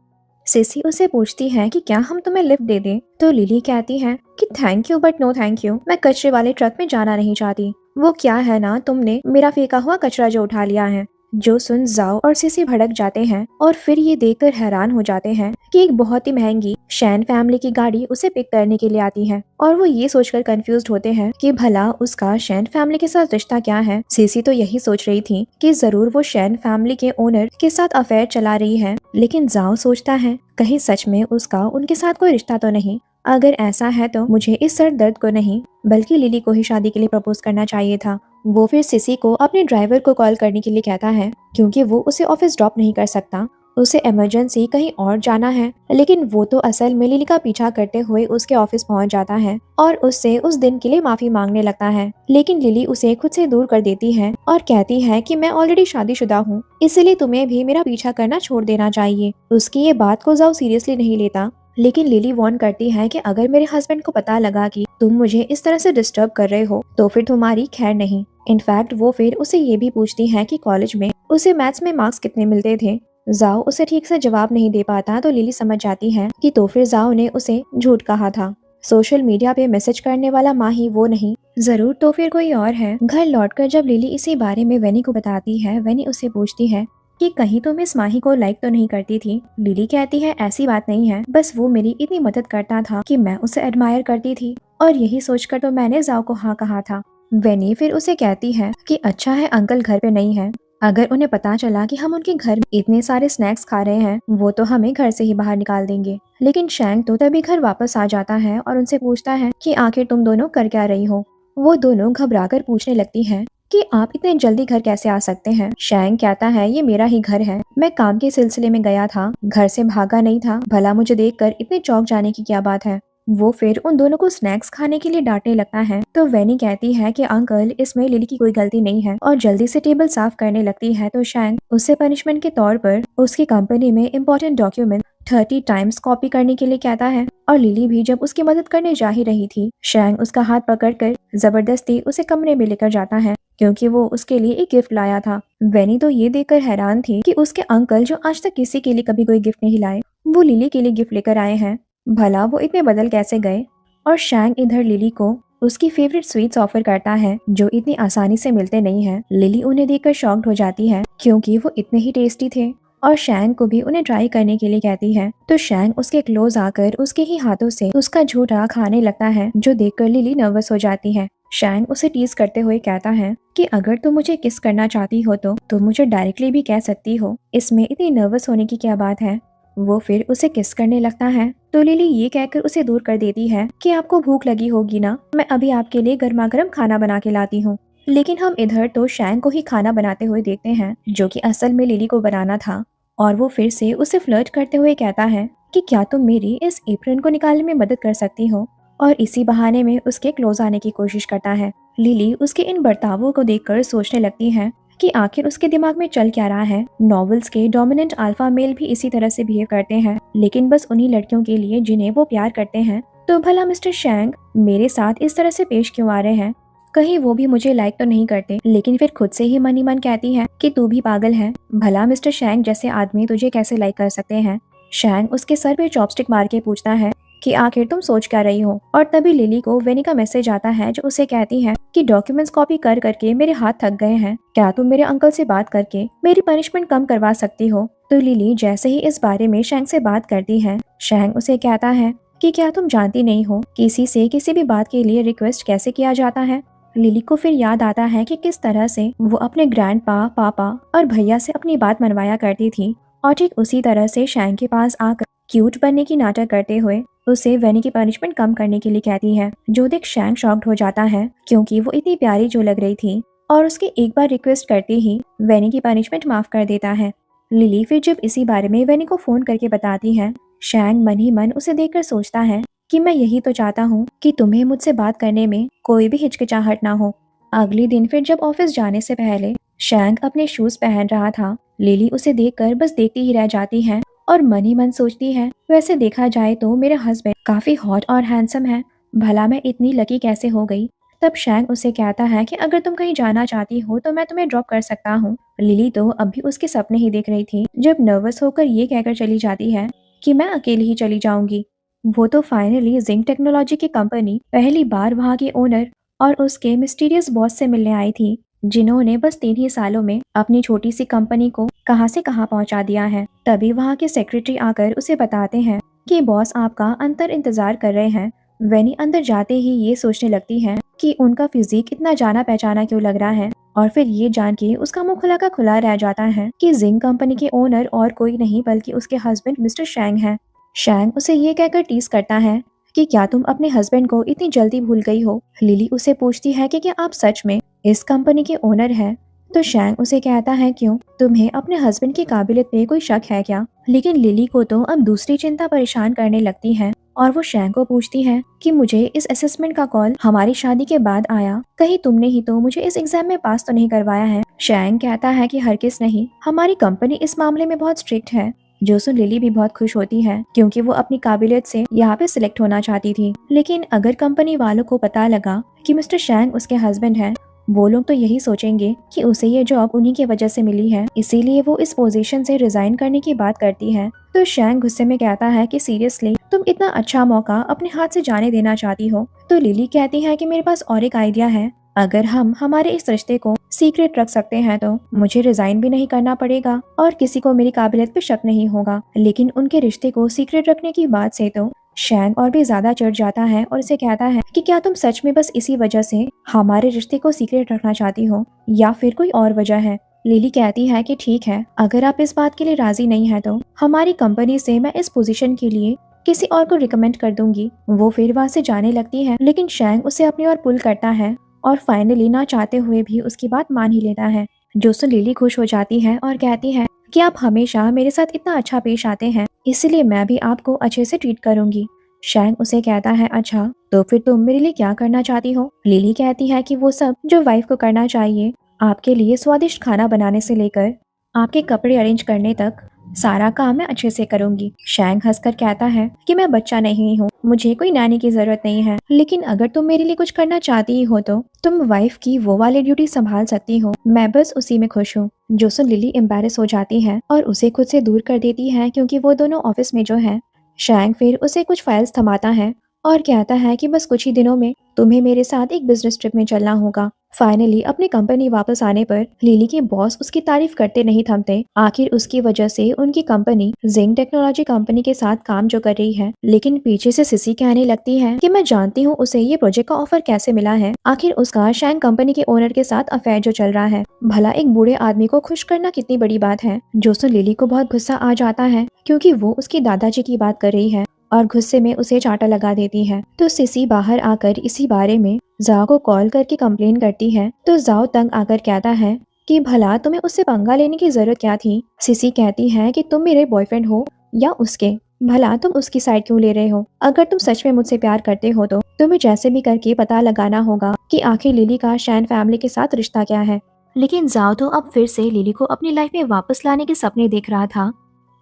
सिसी उसे पूछती है कि क्या हम तुम्हें लिफ्ट दे दें, तो लिली कहती है कि thank you but no thank you, मैं कचरे वाले ट्रक में जाना नहीं चाहती। वो क्या है ना, तुमने मेरा फेंका हुआ कचरा जो उठा लिया है। जो सुन जाओ और सिसी भड़क जाते हैं और फिर ये देखकर हैरान हो जाते हैं कि एक बहुत ही महंगी शैन फैमिली की गाड़ी उसे पिक करने के लिए आती है, और वो ये सोचकर कंफ्यूज्ड होते हैं कि भला उसका शैन फैमिली के साथ रिश्ता क्या है। सिसी तो यही सोच रही थी कि जरूर वो शैन फैमिली के ओनर के साथ अफेयर चला रही है, लेकिन जाओ सोचता है कहीं सच में उसका उनके साथ कोई रिश्ता तो नहीं। अगर ऐसा है तो मुझे इस सर दर्द को नहीं बल्कि लिली को ही शादी के लिए प्रपोज करना चाहिए था। वो फिर सिसी को अपने ड्राइवर को कॉल करने के लिए कहता है, क्योंकि वो उसे ऑफिस ड्रॉप नहीं कर सकता, उसे इमरजेंसी कहीं और जाना है। लेकिन वो तो असल में लिली का पीछा करते हुए उसके ऑफिस पहुंच जाता है और उससे उस दिन के लिए माफी मांगने लगता है। लेकिन लिली उसे खुद से दूर कर देती है और कहती है कि मैं ऑलरेडी शादीशुदा हूँ, इसलिए तुम्हें भी मेरा पीछा करना छोड़ देना चाहिए। उसकी ये बात को जाओ सीरियसली नहीं लेता, लेकिन लिली वार्न करती है कि अगर मेरे हस्बैंड को पता लगा कि तुम मुझे इस तरह से डिस्टर्ब कर रहे हो तो फिर तुम्हारी खैर नहीं। इनफैक्ट वो फिर उसे ये भी पूछती है कि कॉलेज में उसे मैथ्स में मार्क्स कितने मिलते थे। जाओ उसे ठीक से जवाब नहीं दे पाता, तो लिली समझ जाती है कि तो फिर जाओ ने उसे झूठ कहा था। सोशल मीडिया पे मैसेज करने वाला माही वो नहीं, जरूर तो फिर कोई और है। घर लौटकर जब लिली इसी बारे में वेनी को बताती है, वेनी उससे पूछती है कि कहीं तुम इस माही को लाइक तो नहीं करती थी। लिली कहती है ऐसी बात नहीं है, बस वो मेरी इतनी मदद करता था कि मैं उसे एडमायर करती थी, और यही सोचकर तो मैंने जाओ को हाँ कहा था। वेनी फिर उसे कहती है कि अच्छा है अंकल घर पे नहीं है, अगर उन्हें पता चला कि हम उनके घर में इतने सारे स्नैक्स खा रहे हैं वो तो हमें घर से ही बाहर निकाल देंगे। लेकिन शैंग तो तभी घर वापस आ जाता है और उनसे पूछता है कि आखिर तुम दोनों कर क्या रही हो। वो दोनों घबराकर पूछने लगती हैं कि आप इतने जल्दी घर कैसे आ सकते हैं। शैंग कहता है ये मेरा ही घर है, मैं काम के सिलसिले में गया था, घर से भागा नहीं था, भला मुझे देखकर इतने चौंक जाने की क्या बात है। वो फिर उन दोनों को स्नैक्स खाने के लिए डांटने लगता है, तो वेनी कहती है कि अंकल इसमें लिली की कोई गलती नहीं है, और जल्दी से टेबल साफ करने लगती है। तो शैंग उससे पनिशमेंट के तौर पर उसकी कंपनी में इम्पोर्टेंट डॉक्यूमेंट 30 टाइम्स कॉपी करने के लिए कहता है। और लिली भी जब उसकी मदद करने जा ही रही थी, शैंग उसका हाथ पकड़कर जबरदस्ती उसे कमरे में लेकर जाता है, क्योंकि वो उसके लिए एक गिफ्ट लाया था। वेनी तो ये देखकर हैरान थी कि उसके अंकल जो आज तक किसी के लिए कभी कोई गिफ्ट नहीं लाए, वो लिली के लिए गिफ्ट लेकर आए हैं। भला वो इतने बदल कैसे गए। और शैंग इधर लिली को उसकी फेवरेट स्वीट्स ऑफर करता है जो इतनी आसानी से मिलते नहीं हैं। लिली उन्हें देखकर शॉक्ड हो जाती है, क्योंकि वो इतने ही टेस्टी थे, और शैंग को भी उन्हें ट्राई करने के लिए कहती है। तो शैंग उसके क्लोज आकर उसके ही हाथों से उसका झूठा खाने लगता है, जो देखकर लिली नर्वस हो जाती है। शैंग उसे टीज करते हुए कहता है कि अगर तुम मुझे किस करना चाहती हो तो तुम मुझे डायरेक्टली भी कह सकती हो, इसमें इतनी नर्वस होने की क्या बात है। वो फिर उसे किस करने लगता है, तो लिली ये कहकर उसे दूर कर देती है कि आपको भूख लगी होगी ना, मैं अभी आपके लिए गर्मा गर्म खाना बना के लाती हूँ। लेकिन हम इधर तो शैंग को ही खाना बनाते हुए देखते हैं, जो कि असल में लिली को बनाना था। और वो फिर से उसे फ्लर्ट करते हुए कहता है कि क्या तुम मेरी इस एप्रन को निकालने में मदद कर सकती हो, और इसी बहाने में उसके क्लोज आने की कोशिश करता है। लिली उसके इन बर्तावों को देखकर सोचने लगती है कि आखिर उसके दिमाग में चल क्या रहा है। नॉवेल्स के डोमिनेंट अल्फा मेल भी इसी तरह से बिहेव करते हैं, लेकिन बस उन्हीं लड़कियों के लिए जिन्हें वो प्यार करते हैं। तो भला मिस्टर शैंग मेरे साथ इस तरह से पेश क्यों आ रहे हैं? कहीं वो भी मुझे लाइक तो नहीं करते, लेकिन फिर खुद से ही मन ही मन कहती है कि तू भी पागल है। भला मिस्टर शैंग जैसे आदमी तुझे कैसे लाइक कर सकते हैं? शैंग उसके सर पे चॉपस्टिक मार के पूछता है कि आखिर तुम सोच क्या रही हो। और तभी लिली को वेनी का मैसेज आता है जो उसे कहती है कि डॉक्यूमेंट्स कॉपी कर करके मेरे हाथ थक गए हैं, क्या तुम मेरे अंकल से बात करके मेरी पनिशमेंट कम करवा सकती हो? तो लिली जैसे ही इस बारे में शैंग से बात करती है, शैंग उसे कहता है कि क्या तुम जानती नहीं हो किसी से किसी भी बात के लिए रिक्वेस्ट कैसे किया जाता है? लिली को फिर याद आता है कि किस तरह से वो अपने ग्रैंडपा, पापा और भैया से अपनी बात मनवाया करती थी, और ठीक उसी तरह से शैंग के पास आकर क्यूट बनने की नाटक करते हुए उसे वेनी की पनिशमेंट कम करने के लिए कहती है। जो देख शैंग शॉक्ड हो जाता है क्योंकि वो इतनी प्यारी जो लग रही थी, और उसकी एक बार रिक्वेस्ट करते ही वेनी की पनिशमेंट माफ कर देता है। लिली फिर जब इसी बारे में वेनी को फोन करके बताती है, शैंग मन ही मन उसे देखकर सोचता है कि मैं यही तो चाहता हूँ कि तुम्हें मुझसे बात करने में कोई भी हिचकिचाहट ना हो। अगले दिन फिर जब ऑफिस जाने से पहले शैंग अपने शूज पहन रहा था, लिली उसे देखकर बस देखती ही रह जाती है और मन ही मन सोचती है, वैसे देखा जाए तो मेरा हस्बैंड काफी हॉट और हैंडसम है, भला मैं इतनी लकी कैसे हो गई। तब शैंग उसे कहता है कि अगर तुम कहीं जाना चाहती हो तो मैं तुम्हें ड्रॉप कर सकता हूँ। लिली तो अभी उसके सपने ही देख रही थी जब नर्वस होकर ये कहकर चली जाती है कि मैं अकेली ही चली जाऊंगी। वो तो फाइनली जिंक टेक्नोलॉजी की कंपनी पहली बार वहाँ के ओनर और उसके मिस्टीरियस बॉस से मिलने आई थी, जिन्होंने बस 3 ही सालों में अपनी छोटी सी कंपनी को कहां से कहां पहुंचा दिया है। तभी वहां के सेक्रेटरी आकर उसे बताते हैं कि बॉस आपका अंदर इंतजार कर रहे हैं। वेनी अंदर जाते ही ये सोचने लगती है कि उनका फिजिक इतना जाना पहचाना क्यों लग रहा है, और फिर ये जान के उसका मुंह खुला का खुला रह जाता है कि जिंक कंपनी के ओनर और कोई नहीं बल्कि उसके हस्बैंड मिस्टर शैंग हैं। शैंग उसे ये कहकर टीज करता है कि क्या तुम अपने हस्बैंड को इतनी जल्दी भूल गई हो? लिली उसे पूछती है कि क्या आप सच में इस कंपनी के ओनर हैं? तो शैंग उसे कहता है क्यों, तुम्हें अपने हस्बैंड की काबिलियत पे कोई शक है क्या? लेकिन लिली को तो अब दूसरी चिंता परेशान करने लगती है और वो शैंग को पूछती है कि मुझे इस असेसमेंट का कॉल हमारी शादी के बाद आया, कहीं तुमने ही तो मुझे इस एग्जाम में पास तो नहीं करवाया है? शैंग कहता है कि हरगिज नहीं, हमारी कंपनी इस मामले में बहुत स्ट्रिक्ट है। जो सुन लिली भी बहुत खुश होती है क्योंकि वो अपनी काबिलियत से यहाँ पे सिलेक्ट होना चाहती थी। लेकिन अगर कंपनी वालों को पता लगा कि मिस्टर शैंग उसके हस्बैंड हैं, वो लोग तो यही सोचेंगे कि उसे ये जॉब उन्हीं की वजह से मिली है, इसीलिए वो इस पोजीशन से रिजाइन करने की बात करती है। तो शैंग गुस्से में कहता है कि सीरियसली तुम इतना अच्छा मौका अपने हाथ से जाने देना चाहती हो? तो लिली कहती है कि मेरे पास और एक आइडिया है, अगर हम हमारे इस रिश्ते को सीक्रेट रख सकते हैं तो मुझे रिजाइन भी नहीं करना पड़ेगा और किसी को मेरी काबिलियत पे शक नहीं होगा। लेकिन उनके रिश्ते को सीक्रेट रखने की बात से तो शैंग और भी ज्यादा चढ़ जाता है और उसे कहता है कि क्या तुम सच में बस इसी वजह से हमारे रिश्ते को सीक्रेट रखना चाहती हो या फिर कोई और वजह है? लिली कहती है कि ठीक है, अगर आप इस बात के लिए राजी नहीं है तो हमारी कंपनी से मैं इस पोजीशन के लिए किसी और को रिकमेंड कर दूंगी। वो फिर वहाँ से जाने लगती है, लेकिन शैंग उसे अपनी ओर पुल करता है और फाइनली ना चाहते हुए भी उसकी बात मान ही लेता है। जो सुन लिली खुश हो जाती है और कहती है कि आप हमेशा मेरे साथ इतना अच्छा पेश आते हैं, इसलिए मैं भी आपको अच्छे से ट्रीट करूंगी। शैंग उसे कहता है अच्छा, तो फिर तुम मेरे लिए क्या करना चाहती हो? लिली कहती है कि वो सब जो वाइफ को करना चाहिए, आपके लिए स्वादिष्ट खाना बनाने से लेकर आपके कपड़े अरेंज करने तक सारा काम मैं अच्छे से करूंगी। शैंग हंसकर कहता है कि मैं बच्चा नहीं हूँ, मुझे कोई नैनी की जरूरत नहीं है, लेकिन अगर तुम मेरे लिए कुछ करना चाहती ही हो तो तुम वाइफ की वो वाली ड्यूटी संभाल सकती हो, मैं बस उसी में खुश हूँ। जो सुन लिली एम्बेरस हो जाती है और उसे खुद से दूर कर देती है क्योंकि वो दोनों ऑफिस में जो है। शैंग फिर उसे कुछ फाइल्स थमाता है और कहता है कि बस कुछ ही दिनों में तुम्हें मेरे साथ एक बिजनेस ट्रिप में चलना होगा। फाइनली अपनी कंपनी वापस आने पर लिली के बॉस उसकी तारीफ करते नहीं थमते। आखिर उसकी वजह से उनकी कंपनी जिंक टेक्नोलॉजी कंपनी के साथ काम जो कर रही है, लेकिन पीछे से सिसी कहने लगती है कि मैं जानती हूँ उसे ये प्रोजेक्ट का ऑफर कैसे मिला है। आखिर उसका शैंग कंपनी के ओनर के साथ अफेयर जो चल रहा है, भला एक बूढ़े आदमी को खुश करना कितनी बड़ी बात है। जोसुन लिली को बहुत गुस्सा आ जाता है क्योंकि वो उसकी दादाजी की बात कर रही है और गुस्से में उसे चांटा लगा देती है। तो सिसी बाहर आकर इसी बारे में जाओ को कॉल करके कंप्लेन करती है। तो जाओ तंग आकर कहता है कि भला तुम्हें उससे पंगा लेने की जरूरत क्या थी? सिसी कहती है कि तुम मेरे बॉयफ्रेंड हो या उसके, भला तुम उसकी साइड क्यों ले रहे हो? अगर तुम सच में मुझसे प्यार करते हो तो तुम्हें जैसे भी करके पता लगाना होगा कि आखिर लिली का शैन फैमिली के साथ रिश्ता क्या है। लेकिन जाओ तो अब फिर से लिली को अपनी लाइफ में वापस लाने के सपने देख रहा था,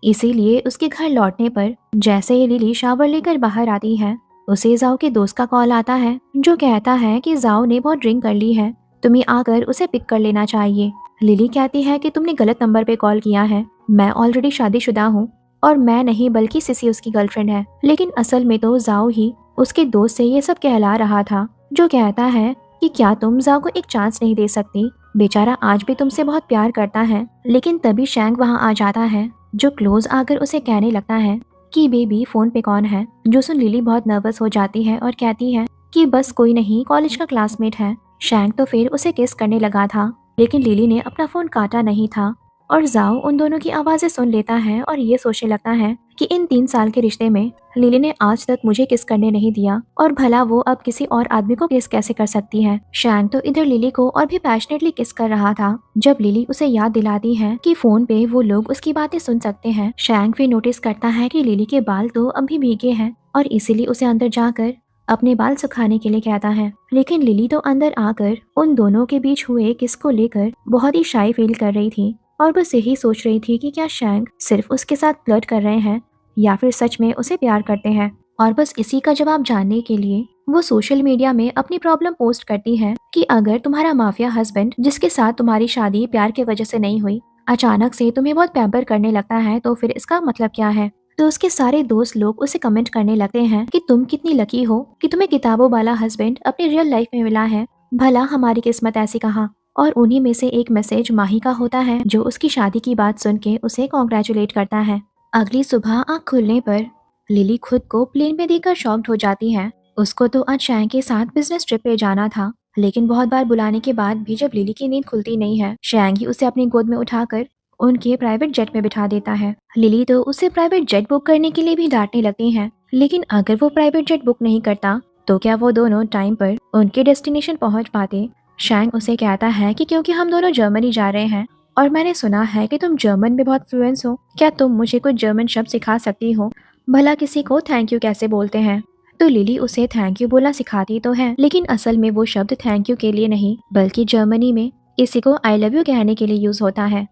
इसीलिए उसके घर लौटने पर जैसे ही लिली शावर लेकर बाहर आती है, उसे जाओ के दोस्त का कॉल आता है जो कहता है कि जाओ ने बहुत ड्रिंक कर ली है, तुम्हें आकर उसे पिक कर लेना चाहिए। लिली कहती है कि तुमने गलत नंबर पे कॉल किया है, मैं ऑलरेडी शादीशुदा हूँ और मैं नहीं बल्कि सिसी उसकी गर्लफ्रेंड है। लेकिन असल में तो जाओ ही उसके दोस्त से ये सब कहला रहा था, जो कहता है कि क्या तुम जाओ को एक चांस नहीं दे सकती, बेचारा आज भी तुमसे बहुत प्यार करता है। लेकिन तभी शैंक वहाँ आ जाता है जो क्लोज आकर उसे कहने लगता है कि बेबी फोन पे कौन है। जो सुन लिली बहुत नर्वस हो जाती है और कहती है कि बस कोई नहीं, कॉलेज का क्लासमेट है। शैंक तो फिर उसे किस करने लगा था, लेकिन लिली ने अपना फोन काटा नहीं था और जाओ उन दोनों की आवाजें सुन लेता है और ये सोचने लगता है कि इन 3 साल के रिश्ते में लिली ने आज तक मुझे किस करने नहीं दिया और भला वो अब किसी और आदमी को किस कैसे कर सकती है। शैंक तो इधर लिली को और भी पैशनेटली किस कर रहा था जब लिली उसे याद दिलाती है कि फोन पे वो लोग उसकी बातें सुन सकते हैं। शैंक फिर नोटिस करता है कि लिली के बाल तो अभी भीगे हैं और इसीलिए उसे अंदर जाकर अपने बाल सुखाने के लिए कहता है। लेकिन लिली तो अंदर आकर उन दोनों के बीच हुए किस को लेकर बहुत ही शाई फील कर रही थी और बस यही सोच रही थी कि क्या शैंक सिर्फ उसके साथ फ्लर्ट कर रहे हैं या फिर सच में उसे प्यार करते हैं। और बस इसी का जवाब जानने के लिए वो सोशल मीडिया में अपनी प्रॉब्लम पोस्ट करती है कि अगर तुम्हारा माफिया हस्बैंड जिसके साथ तुम्हारी शादी प्यार की वजह से नहीं हुई अचानक से तुम्हें बहुत पैम्पर करने लगता है तो फिर इसका मतलब क्या है। तो उसके सारे दोस्त लोग उसे कमेंट करने लगते हैं कि तुम कितनी लकी हो कि तुम्हें किताबों वाला हस्बैंड अपनी रियल लाइफ में मिला है, भला हमारी किस्मत ऐसी कहाँ। और उन्हीं में से एक मैसेज माही का होता है जो उसकी शादी की बात सुन के उसे कॉन्ग्रेचुलेट करता है। अगली सुबह आँख खुलने पर लिली खुद को प्लेन में देखकर शॉक्ड हो जाती है। उसको तो आज शैंक के साथ बिजनेस ट्रिप पे जाना था, लेकिन बहुत बार बुलाने के बाद भी जब लिली की नींद खुलती नहीं है, शैंक ही उसे अपनी गोद में उठाकर उनके प्राइवेट जेट में बिठा देता है। लिली तो उसे प्राइवेट जेट बुक करने के लिए भी डांटने लगती है, लेकिन अगर वो प्राइवेट जेट बुक नहीं करता तो क्या वो दोनों टाइम पर उनके डेस्टिनेशन पहुंच पाते। शैंक उसे कहता है कि क्योंकि हम दोनों जर्मनी जा रहे हैं और मैंने सुना है कि तुम जर्मन में बहुत फ्लुएंस हो, क्या तुम मुझे कुछ जर्मन शब्द सिखा सकती हो, भला किसी को थैंक यू कैसे बोलते हैं। तो लिली उसे थैंक यू बोलना सिखाती तो है, लेकिन असल में वो शब्द थैंक यू के लिए नहीं बल्कि जर्मनी में किसी को आई लव यू कहने के लिए यूज होता है।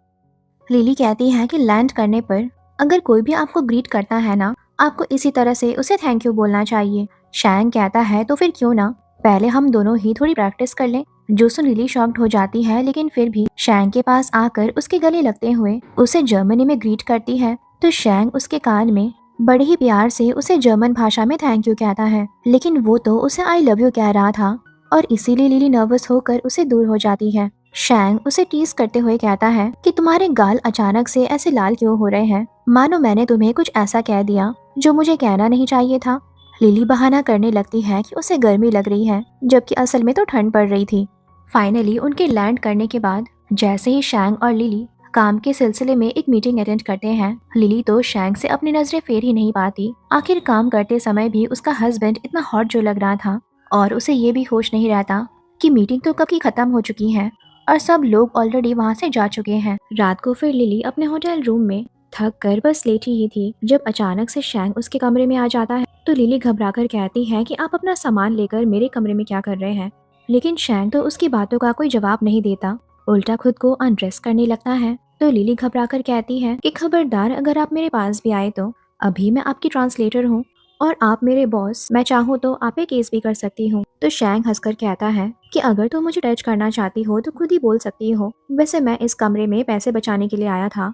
लिली कहती है कि लैंड करने पर अगर कोई भी आपको ग्रीट करता है ना, आपको इसी तरह से उसे थैंक यू बोलना चाहिए। शैंक कहता है तो फिर क्यों ना पहले हम दोनों ही थोड़ी प्रैक्टिस कर लें। जो सुन लिली शॉक्ड हो जाती है, लेकिन फिर भी शैंक के पास आकर उसके गले लगते हुए उसे जर्मनी में ग्रीट करती है। तो शैंक उसके कान में बड़े ही प्यार से उसे जर्मन भाषा में थैंक यू कहता है, लेकिन वो तो उसे आई लव यू कह रहा था और इसीलिए लिली नर्वस होकर उसे दूर हो जाती है। शैंक उसे टीज करते हुए कहता है कि तुम्हारे गाल अचानक से ऐसे लाल क्यों हो रहे हैं, मानो मैंने तुम्हें कुछ ऐसा कह दिया जो मुझे कहना नहीं चाहिए था। लिली बहाना करने लगती है कि उसे गर्मी लग रही है, जबकि असल में तो ठंड पड़ रही थी। फाइनली उनके लैंड करने के बाद जैसे ही शैंक और लिली काम के सिलसिले में एक मीटिंग अटेंड करते हैं, लिली तो शैंक से अपनी नजरें फेर ही नहीं पाती। आखिर काम करते समय भी उसका हस्बैंड इतना हॉट जो लग रहा था और उसे ये भी होश नहीं रहता कि मीटिंग तो कब की खत्म हो चुकी है और सब लोग ऑलरेडी वहाँ से जा चुके हैं। रात को फिर लिली अपने होटल रूम में थक कर बस लेटी ही थी जब अचानक से शैंक उसके कमरे में आ जाता है। तो लिली घबराकर कहती है कि आप अपना सामान लेकर मेरे कमरे में क्या कर रहे हैं, लेकिन शैंक तो उसकी बातों का कोई जवाब नहीं देता, उल्टा खुद को अनड्रेस करने लगता है। तो लिली घबराकर कहती है कि खबरदार अगर आप मेरे पास भी आए तो अभी मैं आपकी ट्रांसलेटर हूँ और आप मेरे बॉस, मैं चाहूँ तो आप पे केस भी कर सकती हूँ। तो शैंक हंसकर कहता है कि अगर तुम मुझे टच करना चाहती हो तो खुद ही बोल सकती हो, वैसे मैं इस कमरे में पैसे बचाने के लिए आया था।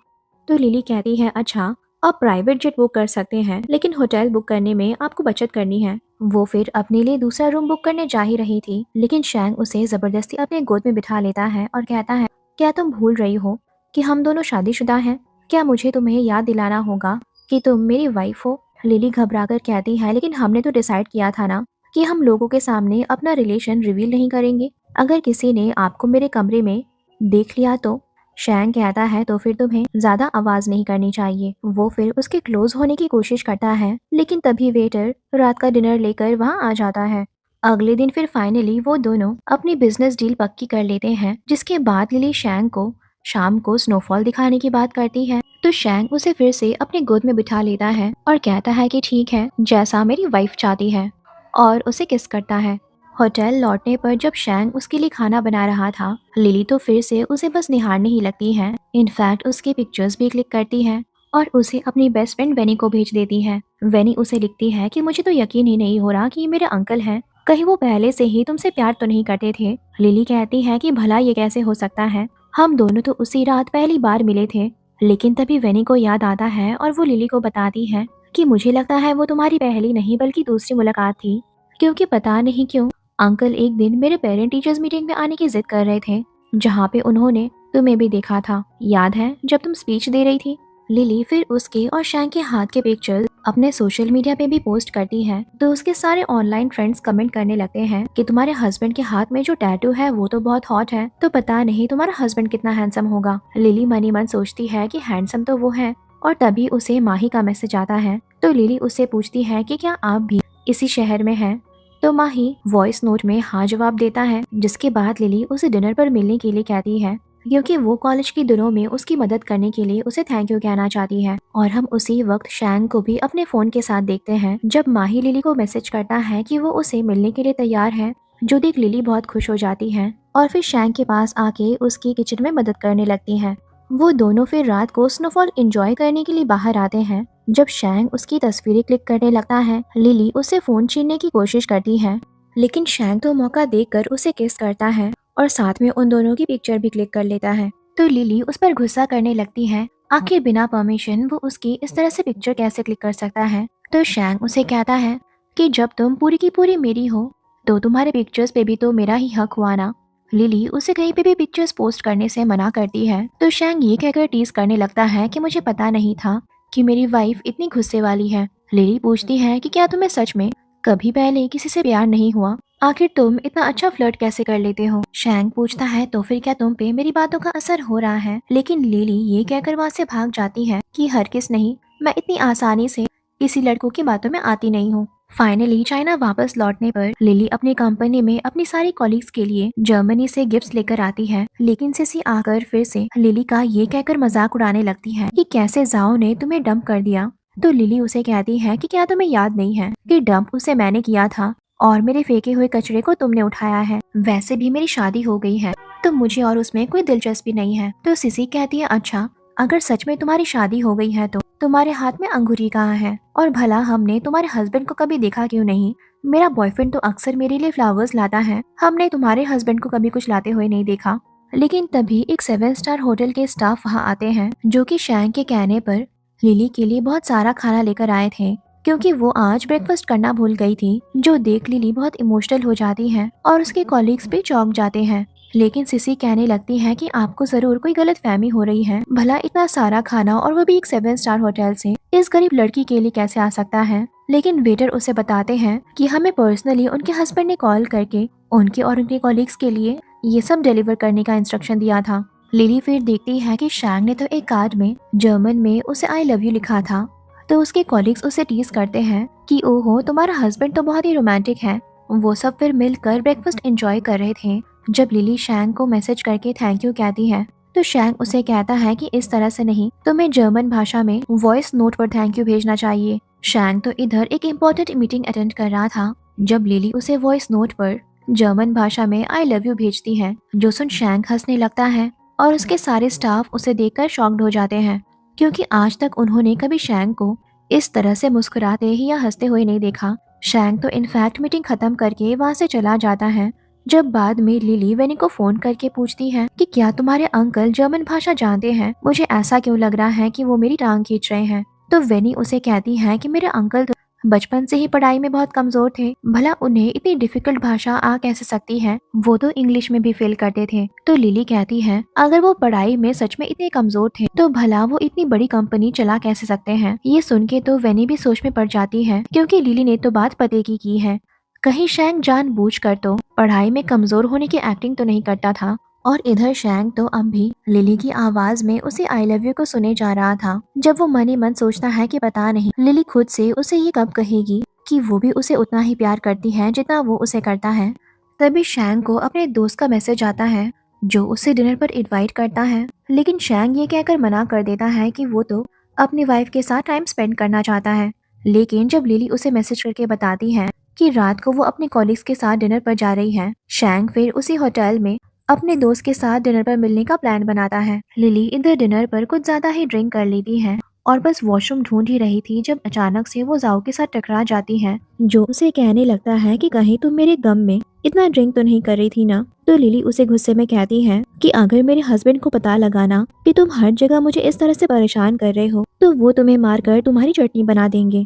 तो लिली कहती है अच्छा, आप प्राइवेट जेट बुक कर सकते हैं, लेकिन होटल बुक करने में आपको बचत करनी है। वो फिर अपने लिए दूसरा रूम बुक करने जा ही रही थी, लेकिन शैंक उसे जबरदस्ती अपने गोद में बिठा लेता है और कहता है क्या तुम भूल रही हो कि हम दोनों शादीशुदा हैं, क्या मुझे तुम्हें याद दिलाना होगा कि तुम मेरी वाइफ हो। लिली घबराकर कहती है लेकिन हमने तो डिसाइड किया था ना कि हम लोगों के सामने अपना रिलेशन रिवील नहीं करेंगे, अगर किसी ने आपको मेरे कमरे में देख लिया तो। शैंक कहता है तो फिर तुम्हें ज्यादा आवाज नहीं करनी चाहिए। वो फिर उसके क्लोज होने की कोशिश करता है, लेकिन तभी वेटर रात का डिनर लेकर वहाँ आ जाता है। अगले दिन फिर फाइनली वो दोनों अपनी बिजनेस डील पक्की कर लेते हैं, जिसके बाद लिली शैंक को शाम को स्नोफॉल दिखाने की बात करती है। तो शैंक उसे फिर से अपनी गोद में बिठा लेता है और कहता है कि ठीक है, जैसा मेरी वाइफ चाहती है, और उसे किस करता है। होटल लौटने पर जब शैंक उसके लिए खाना बना रहा था, लिली तो फिर से उसे बस निहारने ही लगती है। इनफैक्ट उसकी पिक्चर्स भी क्लिक करती है और उसे अपनी बेस्ट फ्रेंड वेनी को भेज देती है। वेनी उसे लिखती है कि मुझे तो यकीन ही नहीं हो रहा कि ये मेरे अंकल हैं। कहीं वो पहले से ही तुमसे प्यार तो नहीं करते थे। लिली कहती है कि भला ये कैसे हो सकता है, हम दोनों तो उसी रात पहली बार मिले थे। लेकिन तभी वेनी को याद आता है और वो लिली को बताती है कि मुझे लगता है वो तुम्हारी पहली नहीं बल्कि दूसरी मुलाकात थी, क्योंकि पता नहीं क्यों अंकल एक दिन मेरे पेरेंट टीचर्स मीटिंग में आने की जिद कर रहे थे, जहाँ पे उन्होंने तुम्हें भी देखा था। याद है जब तुम स्पीच दे रही थी? लिली फिर उसके और शैंक के हाथ के पिक्चर्स अपने सोशल मीडिया पे भी पोस्ट करती है, तो उसके सारे ऑनलाइन फ्रेंड्स कमेंट करने लगते हैं कि तुम्हारे हस्बैंड के हाथ में जो टैटू है वो तो बहुत हॉट है, तो पता नहीं तुम्हारा हस्बैंड कितना हैंडसम होगा। लिली मनी मन सोचती है कि हैंडसम तो वो है, और तभी उसे माही का मैसेज आता है। तो लिली उससे पूछती है कि क्या आप भी इसी शहर में हैं? तो माही वॉइस नोट में हाँ जवाब देता है, जिसके बाद लिली उसे डिनर पर मिलने के लिए कहती है, क्योंकि वो कॉलेज के दिनों में उसकी मदद करने के लिए उसे थैंक यू कहना चाहती है। और हम उसी वक्त शैंग को भी अपने फोन के साथ देखते हैं, जब माही लिली को मैसेज करता है कि वो उसे मिलने के लिए तैयार है, जो देख लिली बहुत खुश हो जाती है और फिर शैंग के पास आके उसकी किचन में मदद करने लगती है। वो दोनों फिर रात को स्नोफॉल एंजॉय करने के लिए बाहर आते हैं। जब शैंग उसकी तस्वीरें क्लिक करने लगता है, लिली उससे फोन छीनने की कोशिश करती है, लेकिन शैंग तो मौका देखकर उसे किस करता है और साथ में उन दोनों की पिक्चर भी क्लिक कर लेता है। तो लिली उस पर गुस्सा करने लगती है, आखिर बिना परमिशन वो उसकी इस तरह से पिक्चर कैसे क्लिक कर सकता है। तो शैंग उसे कहता है कि जब तुम पूरी की पूरी मेरी हो तो तुम्हारे पिक्चर्स पे भी तो मेरा ही हक हुआ ना। लिली उसे कहीं पे भी पिक्चर्स पोस्ट करने से मना करती है, तो शैंग ये कहकर टीज करने लगता है कि मुझे पता नहीं था कि मेरी वाइफ इतनी गुस्से वाली है। लिली पूछती है कि क्या तुम्हें सच में कभी पहले किसी से प्यार नहीं हुआ? आखिर तुम इतना अच्छा फ्लर्ट कैसे कर लेते हो? शैंग पूछता है तो फिर क्या तुम पे मेरी बातों का असर हो रहा है? लेकिन लिली ये कहकर वहाँ से भाग जाती है कि हरगिज नहीं, मैं इतनी आसानी से किसी लड़कों की बातों में आती नहीं हूँ। फाइनली चाइना वापस लौटने पर लिली अपनी कंपनी में अपनी सारी कॉलीग्स के लिए जर्मनी से गिफ्ट्स लेकर आती है, लेकिन सिसी आकर फिर से लिली का ये कहकर मजाक उड़ाने लगती है कि कैसे जाओ ने तुम्हें डंप कर दिया। तो लिली उसे कहती है कि क्या तुम्हें याद नहीं है कि डंप उसे मैंने किया था और मेरे फेंके हुए कचरे को तुमने उठाया है। वैसे भी मेरी शादी हो गई है तो मुझे और उसमें कोई दिलचस्पी नहीं है। तो सिसी कहती है अच्छा, अगर सच में तुम्हारी शादी हो गई है तो तुम्हारे हाथ में अंगूठी कहाँ है? और भला हमने तुम्हारे हस्बैंड को कभी देखा क्यों नहीं? मेरा बॉयफ्रेंड तो अक्सर मेरे लिए फ्लावर्स लाता है, हमने तुम्हारे हस्बैंड को कभी कुछ लाते हुए नहीं देखा। लेकिन तभी एक 7 स्टार होटल के स्टाफ वहाँ आते हैं, जो कि शैंग के कहने पर लिली के लिए बहुत सारा खाना लेकर आए थे, क्योंकि वो आज ब्रेकफास्ट करना भूल गई थी, जो देख लिली बहुत इमोशनल हो जाती है और उसके कॉलीग्स भी चौंक जाते हैं। लेकिन सिसी कहने लगती है कि आपको जरूर कोई गलत फहमी हो रही है, भला इतना सारा खाना और वो भी एक 7 स्टार होटल से इस गरीब लड़की के लिए कैसे आ सकता है? लेकिन वेटर उसे बताते हैं कि हमें पर्सनली उनके हस्बैंड ने कॉल करके उनके और उनके कॉलीग्स के लिए ये सब डिलीवर करने का इंस्ट्रक्शन दिया था। लिली फिर देखती है कि शैंग ने तो एक कार्ड में जर्मन में उसे आई लव यू लिखा था, तो उसके कॉलीग्स उसे टीज करते हैं कि ओहो तुम्हारा हस्बैंड तो बहुत ही रोमांटिक है। वो सब फिर मिलकर ब्रेकफास्ट एंजॉय कर रहे थे, जब लिली शैंग को मैसेज करके थैंक यू कहती है, तो शैंग उसे कहता है कि इस तरह से नहीं, तुम्हें जर्मन भाषा में वॉइस नोट पर थैंक यू भेजना चाहिए। शैंग तो इधर एक इम्पोर्टेंट मीटिंग अटेंड कर रहा था, जब लिली उसे वॉइस नोट पर जर्मन भाषा में आई लव यू भेजती है, जो सुन शैंग हंसने लगता है और उसके सारे स्टाफ उसे देखकर शॉक्ड हो जाते हैं, क्योंकि आज तक उन्होंने कभी शैंग को इस तरह से मुस्कुराते ही या हंसते हुए नहीं देखा। शैंग तो इनफैक्ट मीटिंग खत्म करके वहाँ से चला जाता है, जब बाद में लिली वेनी को फोन करके पूछती है कि क्या तुम्हारे अंकल जर्मन भाषा जानते हैं? मुझे ऐसा क्यों लग रहा है कि वो मेरी टांग खींच रहे हैं। तो वेनी उसे कहती है कि मेरे अंकल तो बचपन से ही पढ़ाई में बहुत कमजोर थे, भला उन्हें इतनी डिफिकल्ट भाषा आ कैसे सकती है, वो तो इंग्लिश में भी फेल करते थे। तो लिली कहती है अगर वो पढ़ाई में सच में इतने कमजोर थे तो भला वो इतनी बड़ी कंपनी चला कैसे सकते हैं। ये सुन के तो वेनी भी सोच में पड़ जाती है, क्योंकि लिली ने तो बात पते की है। कहीं शैंग जानबूझकर तो पढ़ाई में कमजोर होने की एक्टिंग तो नहीं करता था। और इधर शैंग तो अब भी लिली की आवाज में उसे आई लव यू को सुने जा रहा था, जब वो मन ही मन सोचता है कि पता नहीं लिली खुद से उसे ये कब कहेगी कि वो भी उसे उतना ही प्यार करती है जितना वो उसे करता है। तभी शैंग को अपने दोस्त का मैसेज आता है, जो उसे डिनर पर इनवाइट करता है, लेकिन शैंग ये कहकर मना कर देता है कि वो तो अपनी वाइफ के साथ टाइम स्पेंड करना चाहता है। लेकिन जब लिली उसे मैसेज करके बताती है कि रात को वो अपने कॉलीग्स के साथ डिनर पर जा रही है, शैंग फिर उसी होटल में अपने दोस्त के साथ डिनर पर मिलने का प्लान बनाता है। लिली इधर डिनर पर कुछ ज्यादा ही ड्रिंक कर लेती है और बस वॉशरूम ढूंढ ही रही थी जब अचानक से वो जाओ के साथ टकरा जाती है, जो उसे कहने लगता है कि कहीं तुम मेरे गम में इतना ड्रिंक तो नहीं कर रही थी ना। तो लिली उसे गुस्से में कहती है कि अगर मेरे हस्बैंड को पता लगा ना कि तुम हर जगह मुझे इस तरह से परेशान कर रहे हो तो वो तुम्हें मारकर तुम्हारी चटनी बना देंगे।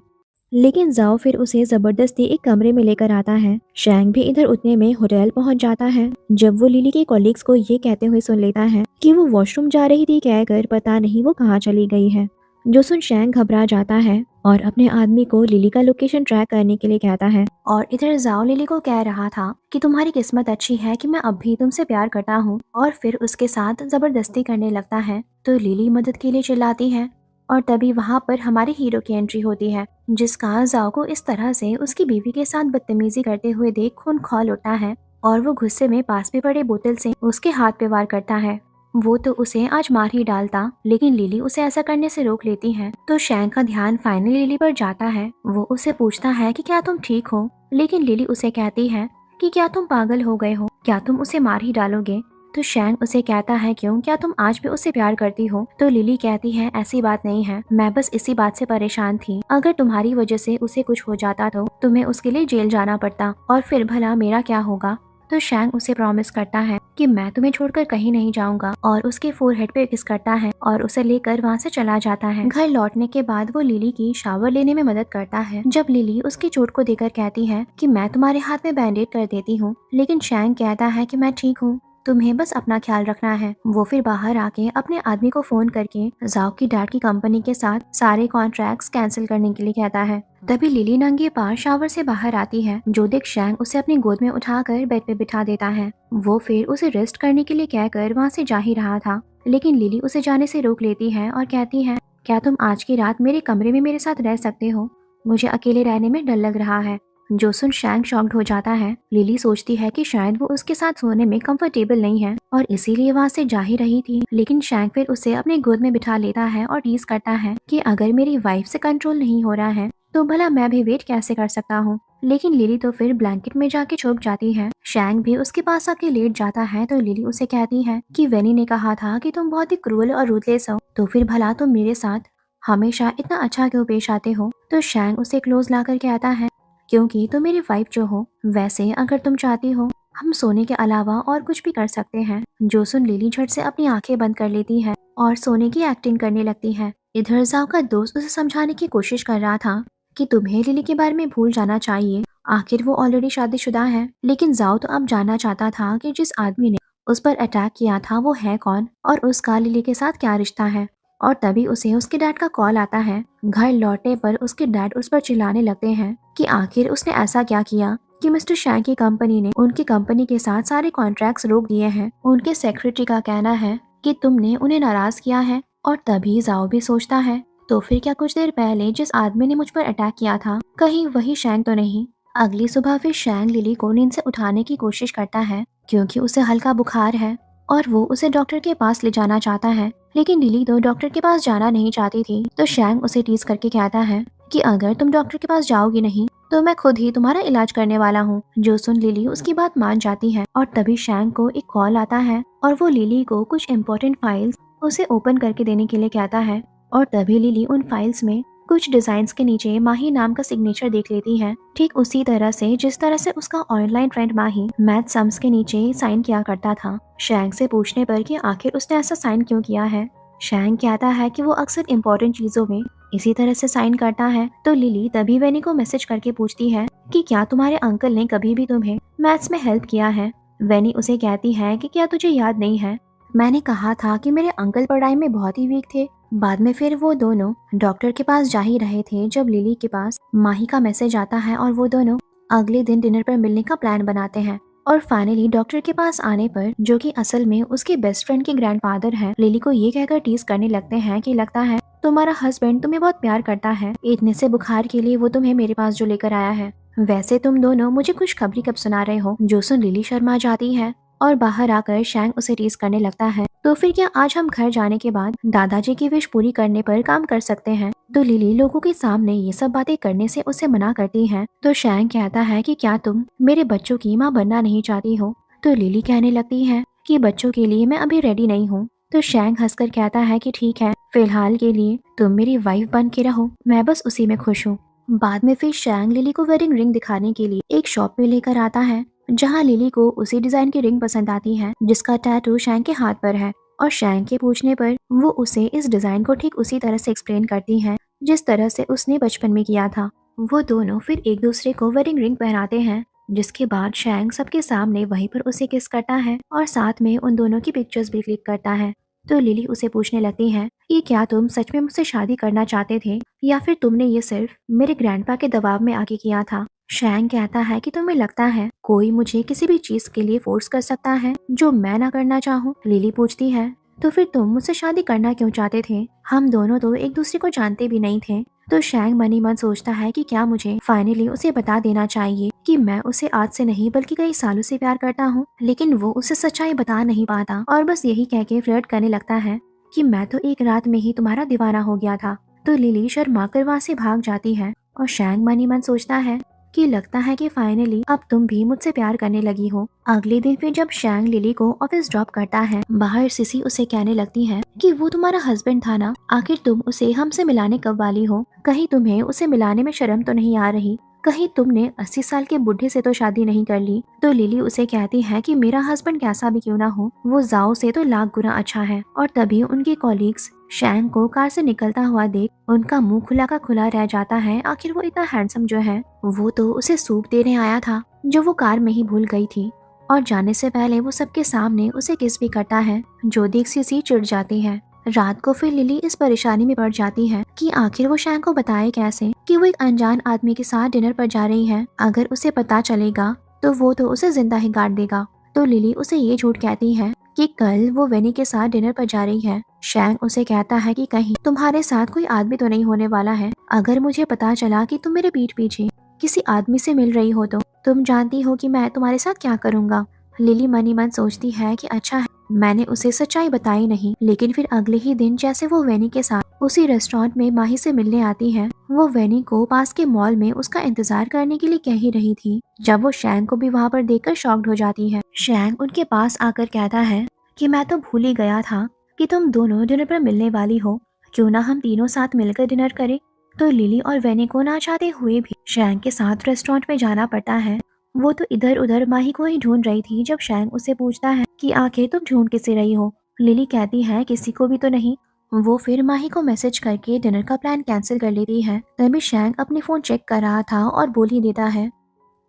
लेकिन जाओ फिर उसे जबरदस्ती एक कमरे में लेकर आता है। शैंग भी इधर उतने में होटल पहुंच जाता है। जब वो लिली के कॉलीग्स को ये कहते हुए सुन लेता है कि वो वॉशरूम जा रही थी कहकर पता नहीं वो कहाँ चली गई है। जो सुन शैंग घबरा जाता है और अपने आदमी को लिली का लोकेशन ट्रैक करने के लिए कहता है। और इधर जाओ लिली को कह रहा था कि तुम्हारी किस्मत अच्छी है कि मैं अब भी तुमसे प्यार करता हूँ, और फिर उसके साथ जबरदस्ती करने लगता है। तो लिली मदद के लिए चिल्लाती है और तभी वहाँ पर हमारे हीरो की एंट्री होती है, जिसका जाओ को इस तरह से उसकी बीवी के साथ बदतमीजी करते हुए देख खून खौल उठता है और वो गुस्से में पास में पड़े बोतल से उसके हाथ पे वार करता है। वो तो उसे आज मार ही डालता, लेकिन लिली उसे ऐसा करने से रोक लेती है। तो शैंग का ध्यान फाइनली लिली पर जाता है। वो उसे पूछता है कि क्या तुम ठीक हो, लेकिन लिली उसे कहती है कि क्या तुम पागल हो गए हो, क्या तुम उसे मार ही डालोगे। तो शैंग उसे कहता है क्यों, क्या तुम आज भी उससे प्यार करती हो। तो लिली कहती है ऐसी बात नहीं है, मैं बस इसी बात से परेशान थी, अगर तुम्हारी वजह से उसे कुछ हो जाता तो तुम्हें उसके लिए जेल जाना पड़ता और फिर भला मेरा क्या होगा। तो शैंग उसे प्रॉमिस करता है कि मैं तुम्हें छोड़कर कहीं नहीं जाऊंगा और उसके फोरहेड पे किस करता है और उसे लेकर वहाँ से चला जाता है। घर लौटने के बाद वो लिली की शावर लेने में मदद करता है। जब लिली उसकी चोट को देखकर कहती है कि मैं तुम्हारे हाथ में बैंडेज कर देती हूँ, लेकिन शैंग कहता है कि मैं ठीक हूँ, तुम्हें बस अपना ख्याल रखना है। वो फिर बाहर आके अपने आदमी को फोन करके जाओ की डैड की कंपनी के साथ सारे कॉन्ट्रैक्ट्स कैंसिल करने के लिए कहता है। तभी लिली नंगे पार शावर से बाहर आती है, जो देख शैंग उसे अपनी गोद में उठाकर बेड पे बिठा देता है। वो फिर उसे रेस्ट करने के लिए कहकर वहाँ से जा ही रहा था, लेकिन लिली उसे जाने से रोक लेती है और कहती है क्या तुम आज की रात मेरे कमरे में मेरे साथ रह सकते हो, मुझे अकेले रहने में डर लग रहा है। जो सुन शैंग शॉक्ड हो जाता है। लिली सोचती है कि शायद वो उसके साथ सोने में कंफर्टेबल नहीं है और इसीलिए वहाँ से जा ही रही थी, लेकिन शैंग फिर उसे अपने गोद में बिठा लेता है और टीज करता है कि अगर मेरी वाइफ से कंट्रोल नहीं हो रहा है तो भला मैं भी वेट कैसे कर सकता हूँ। लेकिन लिली तो फिर ब्लैंकेट में जाके छुप जाती है। शैंग भी उसके पास आके लेट जाता है। तो लिली उसे कहती है कि वेनी ने कहा था कि तुम बहुत ही क्रूअल और रूथलेस हो, तो फिर भला तुम मेरे साथ हमेशा इतना अच्छा क्यों पेश आते हो। तो शैंग उसे क्लोज लाकर कहता है क्योंकि तुम मेरी वाइफ जो हो, वैसे अगर तुम चाहती हो हम सोने के अलावा और कुछ भी कर सकते हैं। जो सुन लिली झट से अपनी आंखें बंद कर लेती है और सोने की एक्टिंग करने लगती है। इधर जाओ का दोस्त उसे समझाने की कोशिश कर रहा था कि तुम्हें लिली के बारे में भूल जाना चाहिए, आखिर वो ऑलरेडी शादीशुदा है। लेकिन जाओ तो अब जानना चाहता था कि जिस आदमी ने उस पर अटैक किया था वो है कौन और उसका लिली के साथ क्या रिश्ता है। और तभी उसे उसके डैड का कॉल आता है। घर लौटने पर उसके डैड उस पर चिल्लाने लगते हैं कि आखिर उसने ऐसा क्या किया कि मिस्टर शैंग की कंपनी ने उनकी कंपनी के साथ सारे कॉन्ट्रैक्ट्स रोक दिए हैं। उनके सेक्रेटरी का कहना है कि तुमने उन्हें नाराज किया है। और तभी जाओ भी सोचता है तो फिर क्या कुछ देर पहले जिस आदमी ने मुझ पर अटैक किया था कहीं वही शैंग तो नहीं। अगली सुबह फिर शैंग लिली को नींद से उठाने की कोशिश करता है क्योंकि उसे हल्का बुखार है और वो उसे डॉक्टर के पास ले जाना चाहता है, लेकिन लिली तो डॉक्टर के पास जाना नहीं चाहती थी। तो शैंग उसे टीज करके कहता है कि अगर तुम डॉक्टर के पास जाओगी नहीं तो मैं खुद ही तुम्हारा इलाज करने वाला हूँ। जो सुन लिली उसकी बात मान जाती है और तभी शैंग को एक कॉल आता है और वो लिली को कुछ इम्पोर्टेंट फाइल्स उसे ओपन करके देने के लिए कहता है। और तभी लिली उन फाइल्स में कुछ डिजाइन्स के नीचे माही नाम का सिग्नेचर देख लेती है, ठीक उसी तरह से जिस तरह से उसका ऑनलाइन फ्रेंड माही मैथ सम्स के नीचे साइन किया करता था। शैंग से पूछने पर कि आखिर उसने ऐसा साइन क्यों किया है, शैंग कहता है कि वो अक्सर इम्पोर्टेंट चीजों में इसी तरह से साइन करता है। तो लिली तभी वेनी को मैसेज करके पूछती है कि क्या तुम्हारे अंकल ने कभी भी तुम्हें मैथ्स में हेल्प किया है। वेनी उसे कहती है कि क्या तुझे याद नहीं है, मैंने कहा था कि मेरे अंकल पढ़ाई में बहुत ही वीक थे। बाद में फिर वो दोनों डॉक्टर के पास जा ही रहे थे जब लिली के पास माही का मैसेज आता है और वो दोनों अगले दिन डिनर पर मिलने का प्लान बनाते हैं। और फाइनली डॉक्टर के पास आने पर, जो कि असल में उसके बेस्ट फ्रेंड के ग्रैंडफादर हैं, लिली को ये कहकर टीज करने लगते हैं कि लगता है तुम्हारा हस्बैंड तुम्हें बहुत प्यार करता है, इतने से बुखार के लिए वो तुम्हें मेरे पास जो लेकर आया है। वैसे तुम दोनों मुझे खुशखबरी कब सुना रहे हो। जो सुन लिली शर्मा जाती है और बाहर आकर शैंग उसे टीज करने लगता है तो फिर क्या आज हम घर जाने के बाद दादाजी की विश पूरी करने पर काम कर सकते हैं। तो लिली लोगों के सामने ये सब बातें करने से उसे मना करती है। तो शैंग कहता है कि क्या तुम मेरे बच्चों की माँ बनना नहीं चाहती हो। तो लिली कहने लगती है कि बच्चों के लिए मैं अभी रेडी नहीं हूँ, तो शैंग हंसकर कहता है कि ठीक है, फिलहाल के लिए तुम मेरी वाइफ बन के रहो, मैं बस उसी में खुश हूँ। बाद में फिर शैंग लिली को वेडिंग रिंग दिखाने के लिए एक शॉप में लेकर आता है, जहाँ लिली को उसी डिजाइन की रिंग पसंद आती है जिसका टैटू शैंग के हाथ पर है। और शैंग के पूछने पर वो उसे इस डिजाइन को ठीक उसी तरह से एक्सप्लेन करती है जिस तरह से उसने बचपन में किया था। वो दोनों फिर एक दूसरे को वेडिंग रिंग पहनाते हैं, जिसके बाद शैंग सबके सामने वहीं पर उसे किस करता है और साथ में उन दोनों की पिक्चर्स भी क्लिक करता है। तो लिली उसे पूछने लगती है कि क्या तुम सच में मुझसे शादी करना चाहते थे या फिर तुमने ये सिर्फ मेरे ग्रैंडपा के दबाव में आके किया था। शैंग कहता है कि तुम्हें लगता है कोई मुझे किसी भी चीज के लिए फोर्स कर सकता है जो मैं ना करना चाहूँ। लिली पूछती है तो फिर तुम मुझसे शादी करना क्यों चाहते थे, हम दोनों तो एक दूसरे को जानते भी नहीं थे। तो शैंग मन ही मन सोचता है कि क्या मुझे फाइनली उसे बता देना चाहिए कि मैं उसे आज से नहीं बल्कि कई सालों से प्यार करता हूँ, लेकिन वो उसे सच्चाई बता नहीं पाता और बस यही कह के फ्लर्ट करने लगता है कि मैं तो एक रात में ही तुम्हारा दीवाना हो गया था। तो लिली शर्मा कर वहाँ से भाग जाती है और शैंग मन ही मन सोचता है कि लगता है कि फाइनली अब तुम भी मुझसे प्यार करने लगी हो। अगले दिन फिर जब शैंग लिली को ऑफिस ड्रॉप करता है, बाहर सिसी उसे कहने लगती है कि वो तुम्हारा हस्बैंड था ना, आखिर तुम उसे हमसे मिलाने कब वाली हो, कहीं तुम्हें उसे मिलाने में शर्म तो नहीं आ रही, कहीं तुमने 80 साल के बुढ़े से तो शादी नहीं कर ली। तो लिली उसे कहती है कि मेरा हस्बैंड कैसा भी क्यों ना हो, वो जाओ से तो लाख गुना अच्छा है। और तभी उनके कॉलीग्स शैंग को कार से निकलता हुआ देख उनका मुंह खुला का खुला रह जाता है। आखिर वो इतना हैंडसम जो है, वो तो उसे सूप देने आया था जो वो कार में ही भूल गई थी। और जाने से पहले वो सबके सामने उसे किस भी करता है, जो देख सिसी चिढ़ जाती है। रात को फिर लिली इस परेशानी में पड़ जाती है कि आखिर वो शैंग को बताए कैसे कि वो एक अनजान आदमी के साथ डिनर पर जा रही है। अगर उसे पता चलेगा तो वो तो उसे जिंदा ही गाड़ देगा। तो लिली उसे ये झूठ कहती है कि कल वो वेनी के साथ डिनर पर जा रही है। शैंग उसे कहता है कि कहीं तुम्हारे साथ कोई आदमी तो नहीं होने वाला है, अगर मुझे पता चला कि तुम मेरे पीठ पीछे किसी आदमी से मिल रही हो तो तुम जानती हो कि मैं तुम्हारे साथ क्या करूँगा। लिली मन ही मन सोचती है कि अच्छा है मैंने उसे सच्चाई बताई नहीं। लेकिन फिर अगले ही दिन जैसे वो वेनी के साथ उसी रेस्टोरेंट में माही से मिलने आती है, वो वेनी को पास के मॉल में उसका इंतजार करने के लिए कह ही रही थी, जब वो शैंग को भी वहाँ पर देखकर शॉक्ड हो जाती है। शैंग उनके पास आकर कहता है कि मैं तो भूल ही गया था कि तुम दोनों डिनर पर मिलने वाली हो, क्यों ना हम तीनों साथ मिलकर डिनर करें। तो लिली और वेनी को ना चाहते हुए भी शैंग के साथ रेस्टोरेंट में जाना पड़ता है। वो तो इधर उधर माही को ही ढूंढ रही थी जब शैंग उससे पूछता है कि आखिर तुम ढूंढ किसे रही हो। लिली कहती है किसी को भी तो नहीं। वो फिर माही को मैसेज करके डिनर का प्लान कैंसिल कर लेती है। तभी शैंग अपने फोन चेक कर रहा था और बोल ही देता है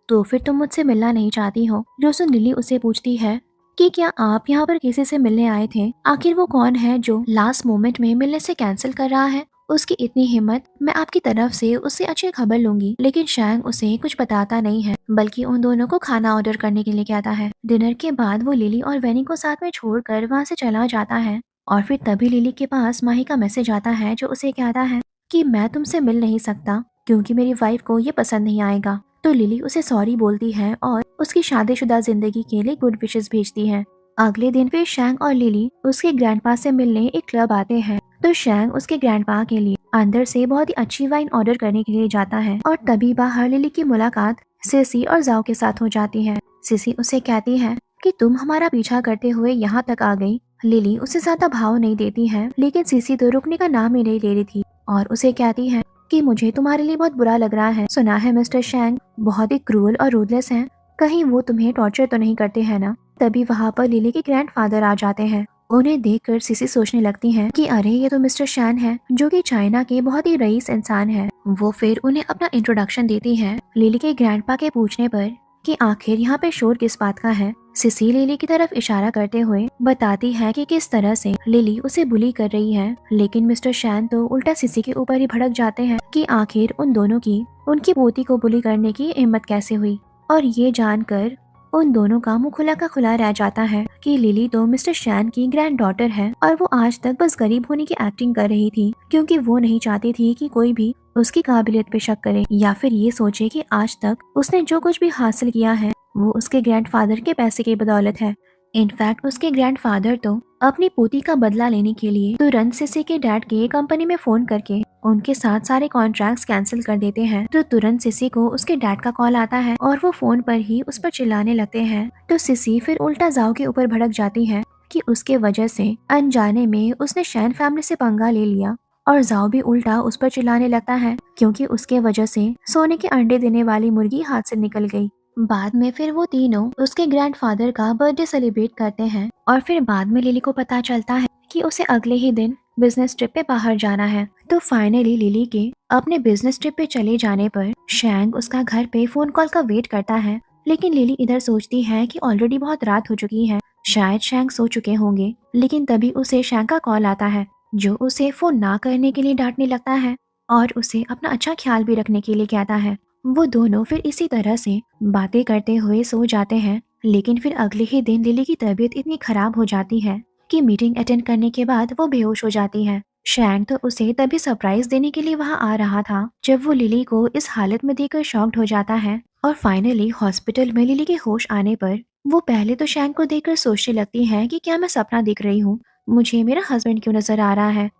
तो फिर तुम मुझसे मिलना नहीं चाहती हो। जो सुन लिली उसे पूछती है कि क्या आप यहाँ पर किसी से मिलने आए थे, आखिर वो कौन है जो लास्ट मोमेंट में मिलने से कैंसिल कर रहा है। उसकी इतनी हिम्मत, मैं आपकी तरफ से उससे अच्छी खबर लूंगी। लेकिन शैंग उसे कुछ बताता नहीं है, बल्कि उन दोनों को खाना ऑर्डर करने के लिए कहता है। डिनर के बाद वो लिली और वेनी को साथ में छोड़कर वहाँ से चला जाता है। और फिर तभी लिली के पास माही का मैसेज आता है जो उसे कहता है कि मैं तुमसे मिल नहीं सकता क्योंकि मेरी वाइफ को ये पसंद नहीं आएगा। तो लिली उसे सॉरी बोलती है और उसकी शादीशुदा जिंदगी के लिए गुड विशेस भेजती है। अगले दिन फिर शैंग और लिली उसके ग्रैंडपा से मिलने एक क्लब आते हैं। तो शैंग उसके ग्रैंडपा के लिए अंदर से बहुत ही अच्छी वाइन ऑर्डर करने के लिए जाता है और तभी बाहर लिली की मुलाकात सिसी और जाओ के साथ हो जाती है। सिसी उसे कहती है कि तुम हमारा पीछा करते हुए यहाँ तक आ गई। लिली उसे ज्यादा भाव नहीं देती है, लेकिन सिसी तो रुकने का नाम ही नहीं ले रही थी और उसे कहती है कि मुझे तुम्हारे लिए बहुत बुरा लग रहा है। सुना है मिस्टर शैंग बहुत ही क्रूअल और रूथलेस हैं, कहीं वो तुम्हें टॉर्चर तो नहीं करते हैं ना। तभी वहाँ पर लिली के ग्रैंडफादर आ जाते हैं। उन्हें देखकर सिसी सोचने लगती है कि अरे ये तो मिस्टर शैन है, जो कि चाइना के बहुत ही रईस इंसान है। वो फिर उन्हें अपना इंट्रोडक्शन देती है। लिली के ग्रैंडपा के पूछने पर कि आखिर यहाँ पे शोर किस बात का है, सिसी लिली की तरफ इशारा करते हुए बताती है कि किस तरह से लिली उसे बुली कर रही है। लेकिन मिस्टर शैन तो उल्टा सिसी के ऊपर ही भड़क जाते हैं कि आखिर उन दोनों की उनकी पोती को बुली करने की हिम्मत कैसे हुई। और ये जानकर उन दोनों का मुंह खुला का खुला रह जाता है कि लिली तो मिस्टर शैन की ग्रैंड डॉटर है और वो आज तक बस गरीब होने की एक्टिंग कर रही थी, क्योंकि वो नहीं चाहती थी कि कोई भी उसकी काबिलियत पे शक करे या फिर ये सोचे कि आज तक उसने जो कुछ भी हासिल किया है वो उसके ग्रैंडफादर के पैसे की बदौलत है। इनफैक्ट उसके ग्रैंडफादर तो अपनी पोती का बदला लेने के लिए तुरंत सिसी के डैड के कंपनी में फोन करके उनके साथ सारे कॉन्ट्रैक्ट्स कैंसिल कर देते हैं। तो तुरंत सिसी को उसके डैड का कॉल आता है और वो फोन पर ही उस पर चिल्लाने लगते हैं। तो सिसी फिर उल्टा जाओ के ऊपर भड़क जाती है कि उसके वजह से अनजाने में उसने शैन फैमिली से पंगा ले लिया और जाओ भी उल्टा उस पर चिल्लाने लगता है क्योंकि उसके वजह से सोने के अंडे देने वाली मुर्गी हाथ से निकल गई। बाद में फिर वो तीनों उसके ग्रैंडफादर का बर्थडे सेलिब्रेट करते हैं और फिर बाद में लिली को पता चलता है कि उसे अगले ही दिन बिजनेस ट्रिप पे बाहर जाना है। तो फाइनली लिली के अपने बिजनेस ट्रिप पे चले जाने पर शैंग उसका घर पे फोन कॉल का वेट करता है, लेकिन लिली इधर सोचती है कि ऑलरेडी बहुत रात हो चुकी है, शायद शैंग सो चुके होंगे। लेकिन तभी उसे शैंग का कॉल आता है जो उसे फोन ना करने के लिए डांटने लगता है और उसे अपना अच्छा ख्याल भी रखने के लिए कहता है। वो दोनों फिर इसी तरह से बातें करते हुए सो जाते हैं। लेकिन फिर अगले ही दिन लिली की तबीयत इतनी खराब हो जाती है कि मीटिंग अटेंड करने के बाद वो बेहोश हो जाती है। शैंग तो उसे तभी सरप्राइज देने के लिए वहां आ रहा था जब वो लिली को इस हालत में देखकर शॉक्ड हो जाता है। और फाइनली हॉस्पिटल में लिली के होश आने पर वो पहले तो शैंग को देखकर सोचने लगती है कि क्या मैं सपना देख रही हूँ, मुझे मेरा हस्बैंड क्यों नजर आ रहा है।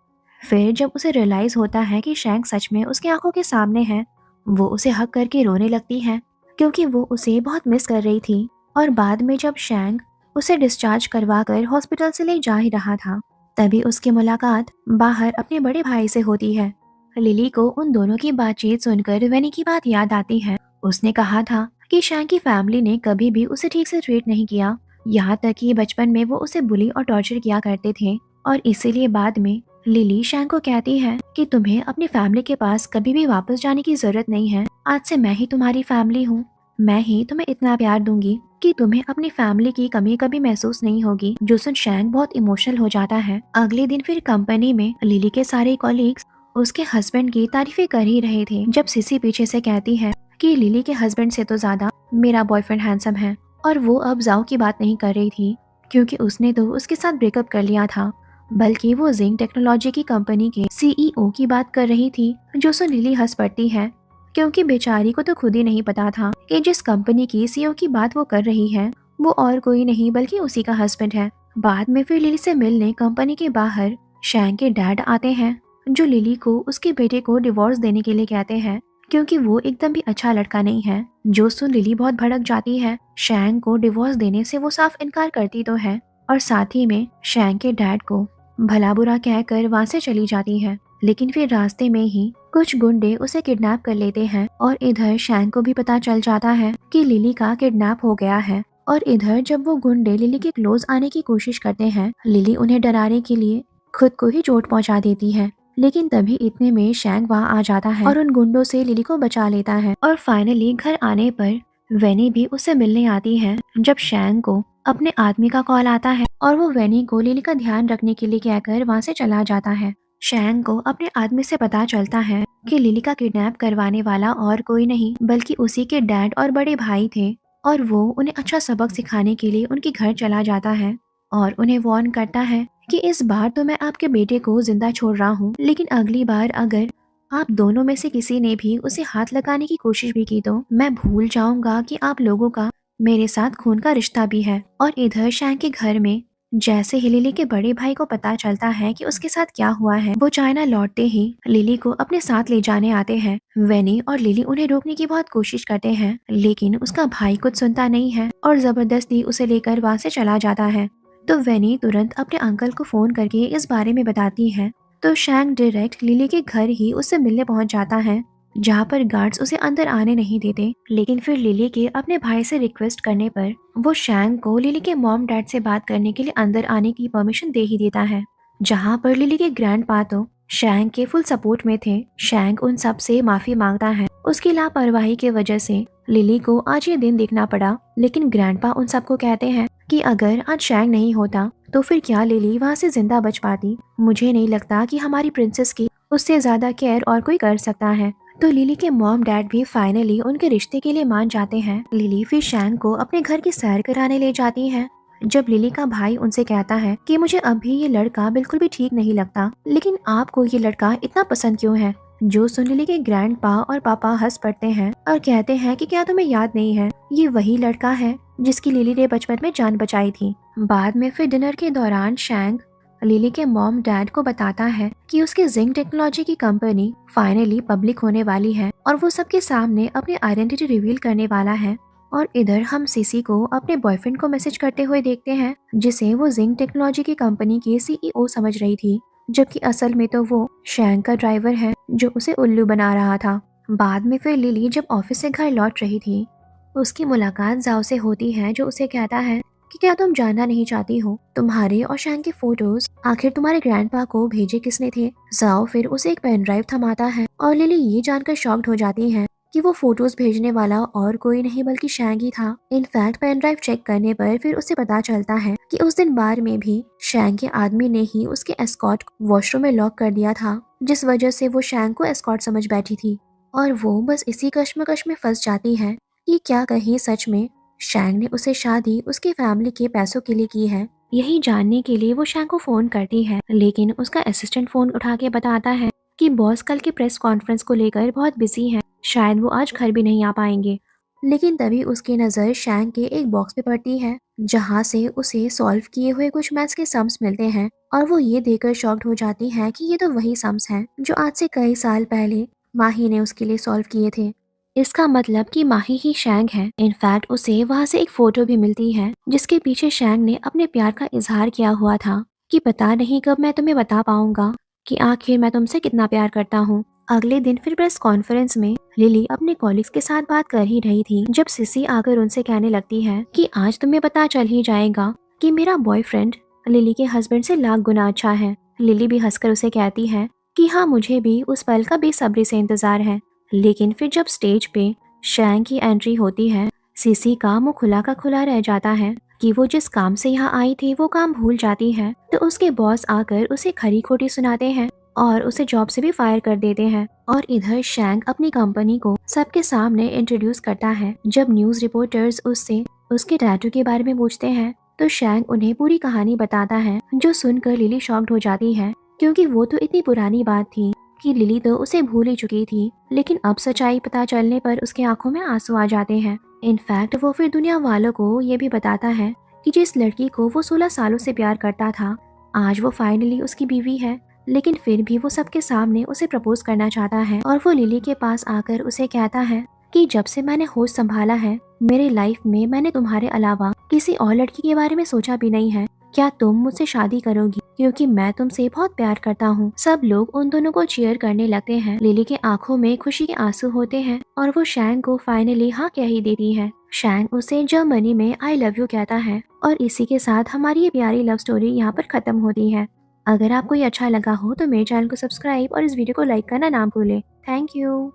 फिर जब उसे रियलाइज होता है कि शैंग सच में उसकी आंखों के सामने है, वो उसे हक करके रोने लगती है क्योंकि वो उसे बहुत मिस कर रही थी। और बाद में जब शैंग उसे डिस्चार्ज करवा कर हॉस्पिटल से ले जा ही रहा था, तभी उसकी मुलाकात बाहर अपने बड़े भाई से होती है। लिली को उन दोनों की बातचीत सुनकर वेनी की बात याद आती है। उसने कहा था कि शैंग की फैमिली ने कभी भी उसे ठीक से ट्रीट नहीं किया, यहाँ तक कि बचपन में वो उसे बुली और टॉर्चर किया करते थे। और इसीलिए बाद में लिली शैंग को कहती है कि तुम्हें अपनी फैमिली के पास कभी भी वापस जाने की जरूरत नहीं है, आज से मैं ही तुम्हारी फैमिली हूँ। मैं ही तुम्हें इतना प्यार दूंगी कि तुम्हें अपनी फैमिली की कमी कभी महसूस नहीं होगी। जो सुन शैंग बहुत इमोशनल हो जाता है। अगले दिन फिर कंपनी में लिली के सारे कॉलीग्स उसके हस्बैंड की तारीफें कर ही रहे थे जब सिसी पीछे से कहती है कि लिली के हस्बैंड से तो ज्यादा मेरा बॉयफ्रेंड हैंडसम है। और वो अब जाओ की बात नहीं कर रही थी क्योंकि उसने तो उसके साथ ब्रेकअप कर लिया था, बल्कि वो जिंग टेक्नोलॉजी की कंपनी के सीईओ की बात कर रही थी। जो सुन लिली हंस पड़ती है क्योंकि बेचारी को तो खुद ही नहीं पता था कि जिस कंपनी की सीईओ की बात वो कर रही है वो और कोई नहीं बल्कि उसी का हस्बैंड है। बाद में फिर लिली से मिलने कंपनी के बाहर शैंग के डैड आते हैं जो लिली को उसके बेटे को डिवोर्स देने के लिए कहते हैं क्योंकि वो एकदम भी अच्छा लड़का नहीं है। जो सुन लिली बहुत भड़क जाती है। शैंग को डिवोर्स देने से वो साफ इनकार करती तो है और साथ ही में शैंग के डैड को भला बुरा कहकर वहां से चली जाती है। लेकिन फिर रास्ते में ही कुछ गुंडे उसे किडनैप कर लेते हैं और इधर शैंग को भी पता चल जाता है कि लिली का किडनैप हो गया है। और इधर जब वो गुंडे लिली के क्लोज आने की कोशिश करते हैं, लिली उन्हें डराने के लिए खुद को ही चोट पहुंचा देती है। लेकिन तभी इतने में शैंग वहां आ जाता है और उन गुंडों से लिली को बचा लेता है। और फाइनली घर आने पर वेनी भी उससे मिलने आती है जब शैंग को अपने आदमी का कॉल आता है और वो वेनी को लिली का ध्यान रखने के लिए कहकर वहां से चला जाता है। शैंग को अपने आदमी से पता चलता है कि लिली का किडनैप करवाने वाला और कोई नहीं बल्कि उसी के डैड और बड़े भाई थे और वो उन्हें अच्छा सबक सिखाने के लिए उनके घर चला जाता है और उन्हें वार्न करता है कि इस बार तो मैं आपके बेटे को जिंदा छोड़ रहा हूँ, लेकिन अगली बार अगर आप दोनों में से किसी ने भी उसे हाथ लगाने की कोशिश भी की तो मैं भूल जाऊंगा कि आप लोगों का मेरे साथ खून का रिश्ता भी है। और इधर शैंग के घर में जैसे ही लिली के बड़े भाई को पता चलता है कि उसके साथ क्या हुआ है, वो चाइना लौटते ही लिली को अपने साथ ले जाने आते हैं। वेनी और लिली उन्हें रोकने की बहुत कोशिश करते हैं लेकिन उसका भाई कुछ सुनता नहीं है और जबरदस्ती उसे लेकर वहां से चला जाता है। तो वेनी तुरंत अपने अंकल को फोन करके इस बारे में बताती है। तो शैंग डायरेक्ट लिली के घर ही उससे मिलने पहुंच जाता है जहाँ पर गार्ड्स उसे अंदर आने नहीं देते। लेकिन फिर लिली के अपने भाई से रिक्वेस्ट करने पर वो शैंग को लिली के मॉम डैड से बात करने के लिए अंदर आने की परमिशन दे ही देता है, जहाँ पर लिली के ग्रैंडपा तो शैंग के फुल सपोर्ट में थे। शैंग उन सब से माफी मांगता है, उसकी लापरवाही की वजह से लिली को आज ये दिन देखना पड़ा। लेकिन ग्रैंडपा उन सबको कहते हैं कि अगर आज शैंग नहीं होता तो फिर क्या लिली वहाँ से जिंदा बच पाती। मुझे नहीं लगता कि हमारी प्रिंसेस की उससे ज्यादा केयर और कोई कर सकता है। तो लिली के मॉम डैड भी फाइनली उनके रिश्ते के लिए मान जाते हैं। लिली फिर शैंग को अपने घर की सैर कराने ले जाती है जब लिली का भाई उनसे कहता है कि मुझे अभी ये लड़का बिल्कुल भी ठीक नहीं लगता, लेकिन आपको ये लड़का इतना पसंद क्यों है। जो सुन लिली के ग्रैंडपा और पापा हंस पड़ते हैं और कहते हैं कि क्या तुम्हें याद नहीं है, ये वही लड़का है जिसकी लिली ने बचपन में जान बचाई थी। बाद में फिर डिनर के दौरान शैंग लिली के मॉम डैड को बताता है कि उसकी जिंग टेक्नोलॉजी की कंपनी फाइनली पब्लिक होने वाली है और वो सबके सामने अपनी आइडेंटिटी रिवील करने वाला है। और इधर हम सीसी को अपने बॉयफ्रेंड को मैसेज करते हुए देखते हैं, जिसे वो जिंग टेक्नोलॉजी की कंपनी की सीईओ समझ रही थी, जबकि असल में तो वो शैंक का ड्राइवर है जो उसे उल्लू बना रहा था। बाद में फिर लिली जब ऑफिस से घर लौट रही थी, उसकी मुलाकात जाओ से होती है, जो उसे कहता है कि क्या तुम जानना नहीं चाहती हो तुम्हारे और शैंक के फोटोज आखिर तुम्हारे ग्रैंडपा को भेजे किसने थे। जाओ फिर उसे एक पेन ड्राइव थमाता है और लिली ये जानकर शॉक्ड हो जाती है कि वो फोटोज भेजने वाला और कोई नहीं बल्कि शैंक ही था। इनफैक्ट पेन ड्राइव चेक करने पर फिर उसे पता चलता है कि उस दिन बार में भी शैंक के आदमी ने ही उसके एस्कॉर्ट वॉशरूम में लॉक कर दिया था, जिस वजह से वो शैंक को एस्कॉर्ट समझ बैठी थी। और वो बस इसी कश्मकश में फंस जाती है कि क्या कहीं सच में शैंक ने उसे शादी उसकी फैमिली के पैसों के लिए की है। यही जानने के लिए वो शैंक को फोन करती है, लेकिन उसका असिस्टेंट फोन उठा के बताता है कि बॉस कल की प्रेस कॉन्फ्रेंस को लेकर बहुत बिजी हैं, शायद वो आज घर भी नहीं आ पाएंगे। लेकिन तभी उसकी नज़र शैंक के एक बॉक्स पे पड़ती है, जहाँ से उसे सॉल्व किए हुए कुछ मैथ्स के सम्स मिलते हैं, और वो ये देखकर शॉक्ड हो जाती है कि ये तो वही सम्स हैं जो आज से कई साल पहले माही ने उसके लिए सॉल्व किए थे। इसका मतलब कि माही ही शैंक है। इनफैक्ट उसे वहाँ से एक फोटो भी मिलती है, जिसके पीछे शैंक ने अपने प्यार का इजहार किया हुआ था कि पता नहीं कब मैं तुम्हें बता पाऊंगा कि आखिर मैं तुमसे कितना प्यार करता हूँ। अगले दिन फिर प्रेस कॉन्फ्रेंस में लिली अपने कॉलीग्स के साथ बात कर ही रही थी, जब सिसी आकर उनसे कहने लगती है कि आज तुम्हें पता चल ही जाएगा कि मेरा बॉयफ्रेंड लिली के हस्बैंड से लाख गुना अच्छा है। लिली भी हंसकर उसे कहती है कि हाँ, मुझे भी उस पल का बेसब्री से इंतजार है। लेकिन फिर जब स्टेज पे शैंक की एंट्री होती है, सीसी का मुंह खुला का खुला रह जाता है कि वो जिस काम से यहाँ आई थी वो काम भूल जाती है। तो उसके बॉस आकर उसे खरी खोटी सुनाते हैं और उसे जॉब से भी फायर कर देते हैं। और इधर शैंक अपनी कंपनी को सबके सामने इंट्रोड्यूस करता है। जब न्यूज रिपोर्टर्स उससे उसके टैटू के बारे में पूछते हैं, तो शैंक उन्हें पूरी कहानी बताता है, जो सुनकर लिली शॉक्ड हो जाती है, क्योंकि वो तो इतनी पुरानी बात थी कि लिली तो उसे भूल ही चुकी थी। लेकिन अब सच्चाई पता चलने पर उसके आंखों में आंसू आ जाते हैं। इनफैक्ट वो फिर दुनिया वालों को ये भी बताता है कि जिस लड़की को वो 16 सालों से प्यार करता था, आज वो फाइनली उसकी बीवी है। लेकिन फिर भी वो सबके सामने उसे प्रपोज करना चाहता है, और वो लिली के पास आकर उसे कहता है कि जब से मैंने होश संभाला है मेरे लाइफ में, मैंने तुम्हारे अलावा किसी और लड़की के बारे में सोचा भी नहीं है। क्या तुम मुझसे शादी करोगी, क्योंकि मैं तुमसे बहुत प्यार करता हूँ। सब लोग उन दोनों को चीयर करने लगते हैं। लिली के आंखों में खुशी के आंसू होते हैं और वो शैंक को फाइनली हाँ कह ही देती है। शैंक उसे जर्मनी में आई लव यू कहता है, और इसी के साथ हमारी ये प्यारी लव स्टोरी यहाँ पर खत्म होती है। अगर आपको ये अच्छा लगा हो तो मेरे चैनल को सब्सक्राइब और इस वीडियो को लाइक करना ना भूलें। Thank you.